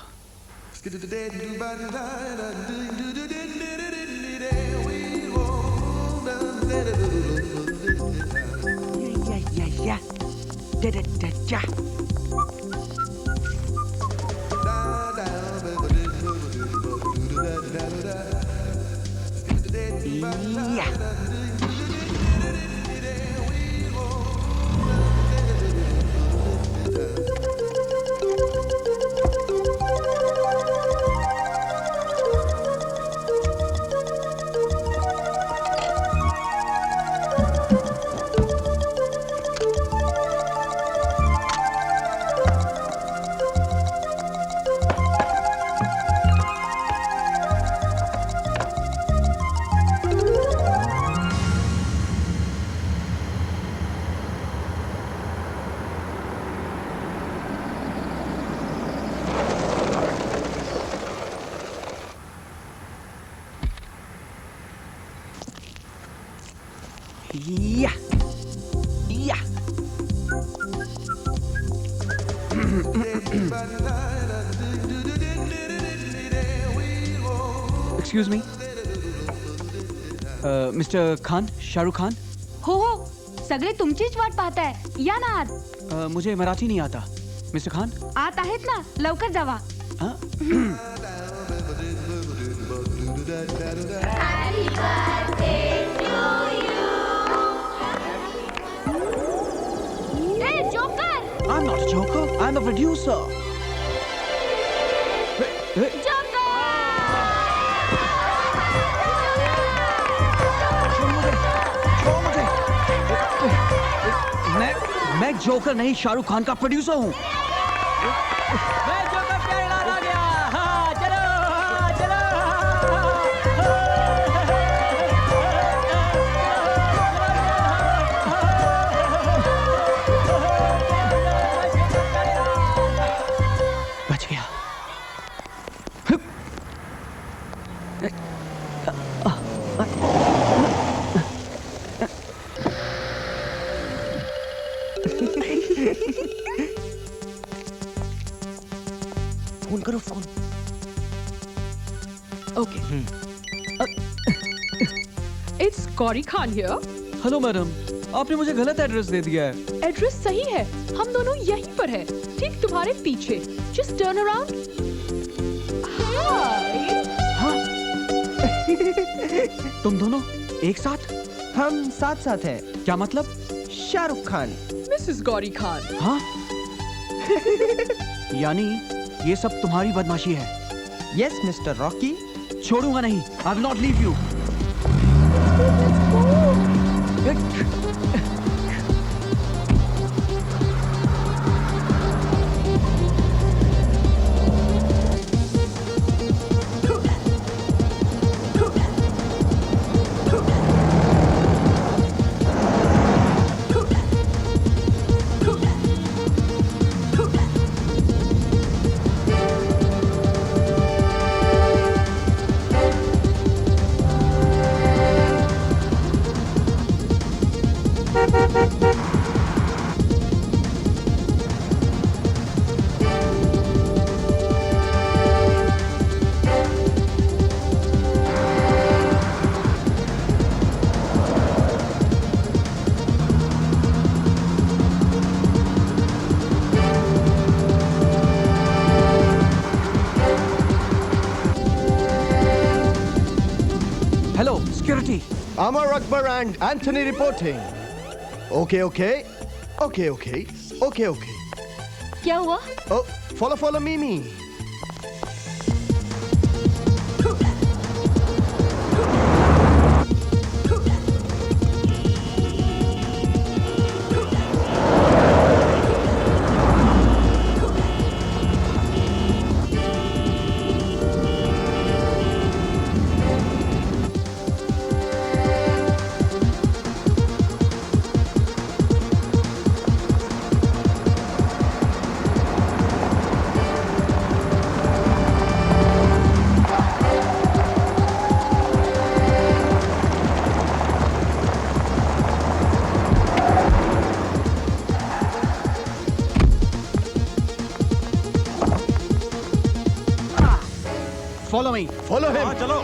Excuse me, mister Khan, Shahrukh Khan. हो सगळे तुमचीच वाट पाहताय, या ना आत। मुझे मराठी नहीं आता। मिस्टर खान आत आहेत ना, लवकर जावा। Hey, Joker! I'm not a joker. I'm a producer. मैं जोकर नहीं, शाहरुख खान का प्रोड्यूसर हूँ। मैं जोकर प्यारे लाल आ गया। हाँ, चलो, हाँ, चलो। बच गया। फोन करो, phone. Okay, it's Gauri Khan here. Hello madam, आपने मुझे गलत एड्रेस दे दिया है। एड्रेस सही है, हम दोनों यहीं पर है, ठीक तुम्हारे पीछे। Just turn around. हाय। तुम दोनों एक साथ? हम साथ साथ हैं। क्या मतलब? शाहरुख खान, मिसेस गौरी खान। हाँ? यानी ये सब तुम्हारी बदमाशी है? Yes mister Rocky. छोड़ूंगा नहीं। I will not leave you. Amar Akbar and Anthony reporting. Okay, okay. Okay, okay. Okay, okay. क्या हुआ? Oh, follow Mimi. Follow me. Follow him. चलो.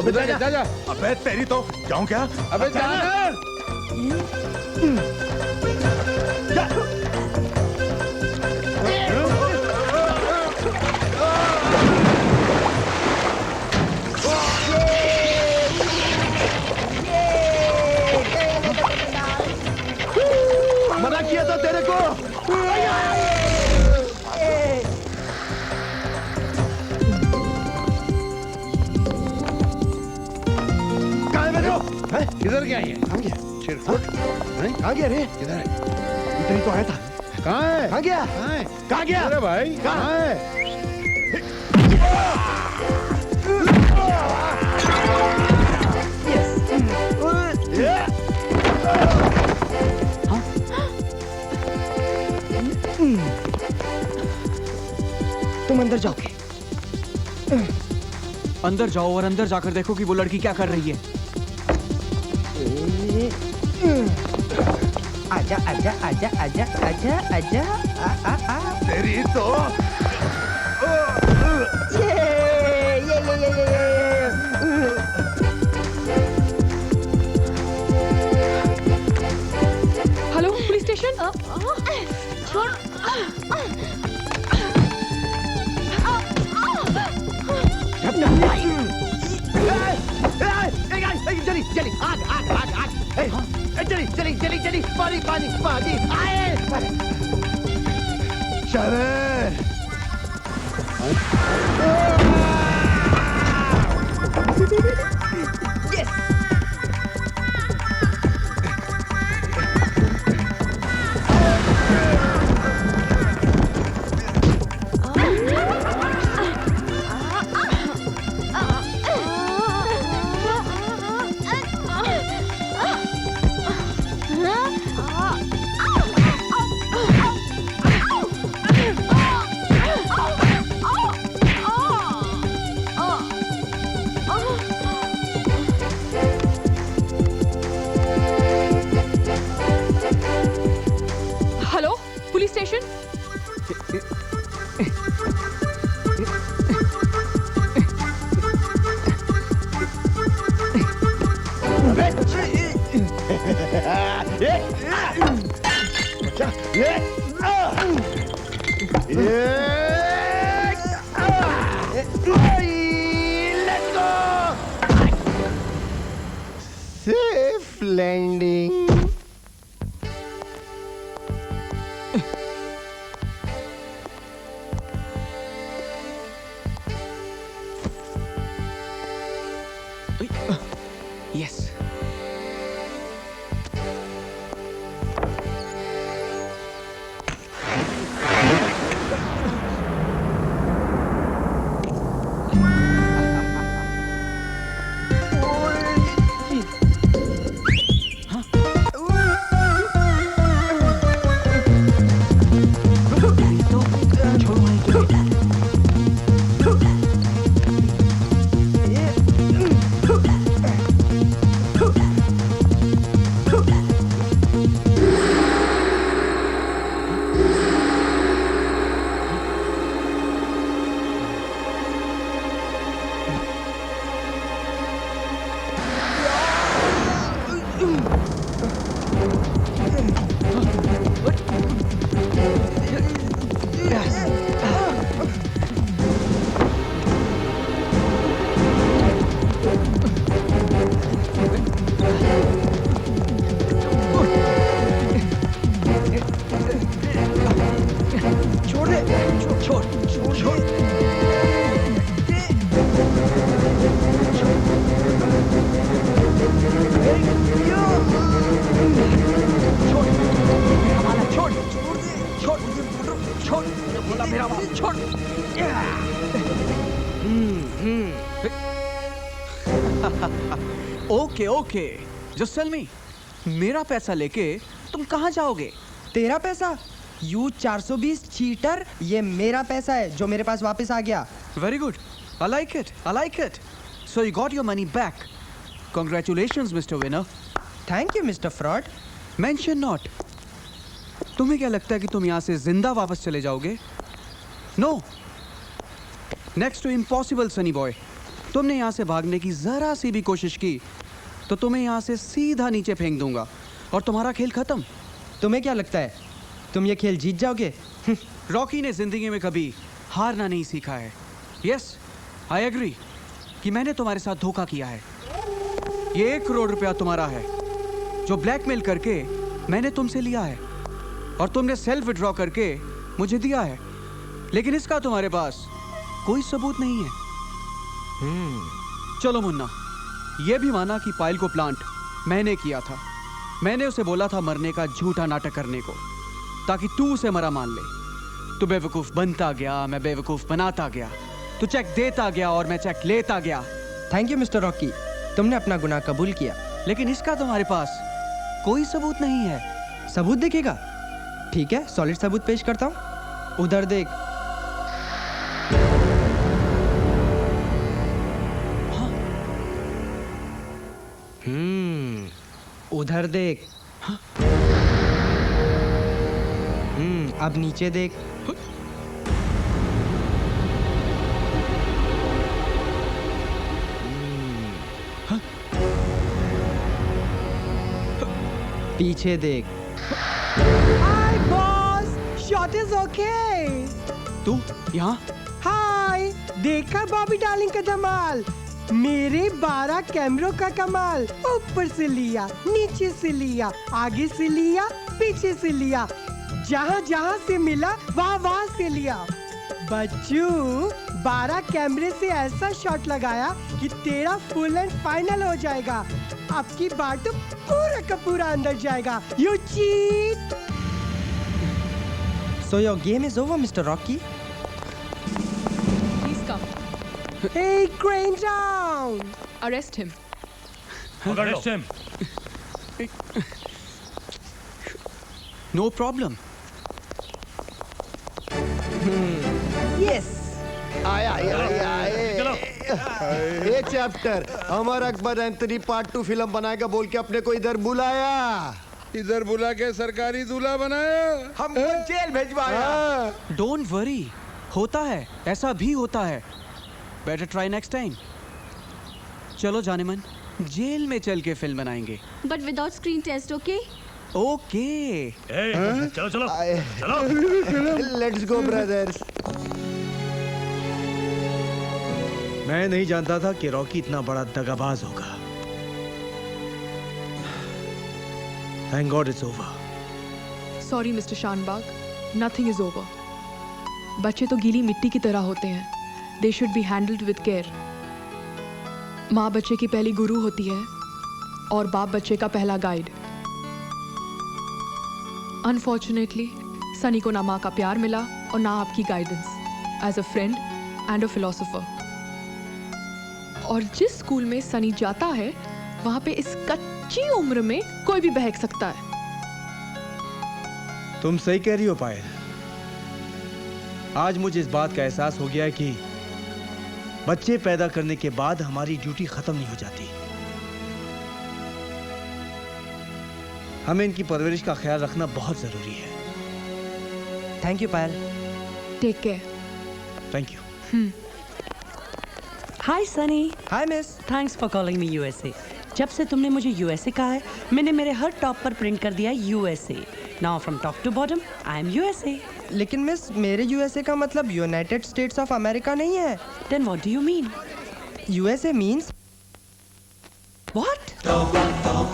अबे जा। अबे तेरी तो जाऊं क्या? अबे जाना। मना किया था तेरे को। किधर गया ये? कहाँ गया? चिरकुट? कहाँ गया रे? किधर है? इधर ही तो आया था। कहाँ है? कहाँ गया? कहाँ गया? अरे भाई कहाँ है? तुम अंदर जाओगे। अंदर जाओ और अंदर जाकर देखो कि वो लड़की क्या कर रही है। आजा आजा आजा आजा आजा आजा आ तेरी तो हेलो पुलिस स्टेशन। छोड़। जल्दी जल्दी आग आग आग आग जल्दी जल्दी जल्दी जल्दी पानी पानी पानी आए शरर hello police station. Safe landing. Yes. छोड़ दे, छोड़ छोड़ छोड़ okay okay just tell me, मेरा पैसा लेके तुम कहाँ जाओगे? तेरा पैसा? यू 420 चीटर, ये मेरा पैसा है जो मेरे पास वापस आ गया। Very good. I like it. I like it. So you got your money back. Congratulations, Mr. Winner. Thank you, Mr. Fraud. Mention not. तुम्हें क्या लगता है कि तुम यहाँ से जिंदा वापस चले जाओगे? No. Next to impossible, Sunny boy. तुमने यहाँ से भागने की जरा सी भी कोशिश की तो तुम्हें यहाँ से सीधा नीचे फेंक दूंगा और तुम्हारा खेल खत्म। तुम्हें क्या लगता है तुम ये खेल जीत जाओगे? रॉकी ने जिंदगी में कभी हारना नहीं सीखा है। यस, आई एग्री कि मैंने तुम्हारे साथ धोखा किया है। ये 1 करोड़ रुपया तुम्हारा है जो ब्लैकमेल करके मैंने तुमसे लिया है और तुमने सेल्फ विड्रॉ करके मुझे दिया है, लेकिन इसका तुम्हारे पास कोई सबूत नहीं है। चलो मुन्ना, ये भी माना कि पायल को प्लांट मैंने किया था। मैंने उसे बोला था मरने का झूठा नाटक करने को ताकि तू उसे मरा मान ले। तू बेवकूफ बनता गया, मैं बेवकूफ बनाता गया। तू चेक देता गया और मैं चेक लेता गया। थैंक यू मिस्टर रॉकी, तुमने अपना गुनाह कबूल किया। लेकिन इसका तुम्हारे पास कोई सबूत नहीं है। सबूत देखेगा? ठीक है, सॉलिड सबूत पेश करता हूँ। उधर देख। उधर देख। अब नीचे देख। पीछे देख। हाय बॉस, शॉट इज ओके। तू यहाँ? हाय, देखा बॉबी डार्लिंग का धमाल। मेरे 12 कैमरों का कमाल। ऊपर से लिया, नीचे से लिया, आगे से लिया, पीछे से लिया, जहाँ जहाँ से मिला वहाँ वहाँ से लिया। बच्चू, 12 कैमरे से ऐसा शॉट लगाया कि तेरा फुल एंड फाइनल हो जाएगा। अब की बार तो पूरा का पूरा अंदर जाएगा। You cheat. So your game is over, Mr. Rocky. Please come. Hey, crane down. Arrest him. Arrest him. No problem. Yes. आए ये चैप्टर अमर अकबर एंथनी पार्ट 2 फिल्म बनाएगा बोल के अपने को इधर बुलाया। इधर बुला के सरकारी दूल्हा बनाया, हमको जेल भिजवाया। डोंट वरी, होता है, ऐसा भी होता है। Better try next time. चलो जाने मन, जेल में चल के फिल्म बनाएंगे। But without screen test, okay? Okay. चलो चलो चलो। Let's go brothers. मैं नहीं जानता था कि रॉकी इतना बड़ा दगाबाज होगा। Thank God it's over. Sorry, Mr. Shanbhag, nothing is over. बच्चे तो गीली मिट्टी की तरह होते हैं। They should be handled with care. माँ बच्चे की पहली गुरु होती है और बाप बच्चे का पहला गाइड। Unfortunately, सनी को ना माँ का प्यार मिला और ना आपकी guidance as a friend and a philosopher. और जिस स्कूल में सनी जाता है वहां पे इस कच्ची उम्र में कोई भी बहक सकता है। तुम सही कह रही हो पायल। आज मुझे इस बात का एहसास हो गया है कि बच्चे पैदा करने के बाद हमारी ड्यूटी खत्म नहीं हो जाती। हमें इनकी परवरिश का ख्याल रखना बहुत जरूरी है। Thank you Payal. Take care. Thank you. Hi Sunny. Hi miss. Thanks for calling me USA. जब से तुमने मुझे यूएसए कहा है, मैंने मेरे हर टॉप पर प्रिंट कर दिया USA. Now from top to bottom I am USA. लेकिन मिस, मेरे यूएसए का मतलब यूनाइटेड स्टेट्स ऑफ अमेरिका नहीं है। Then what do you mean? USA means what? Tauba, tauba.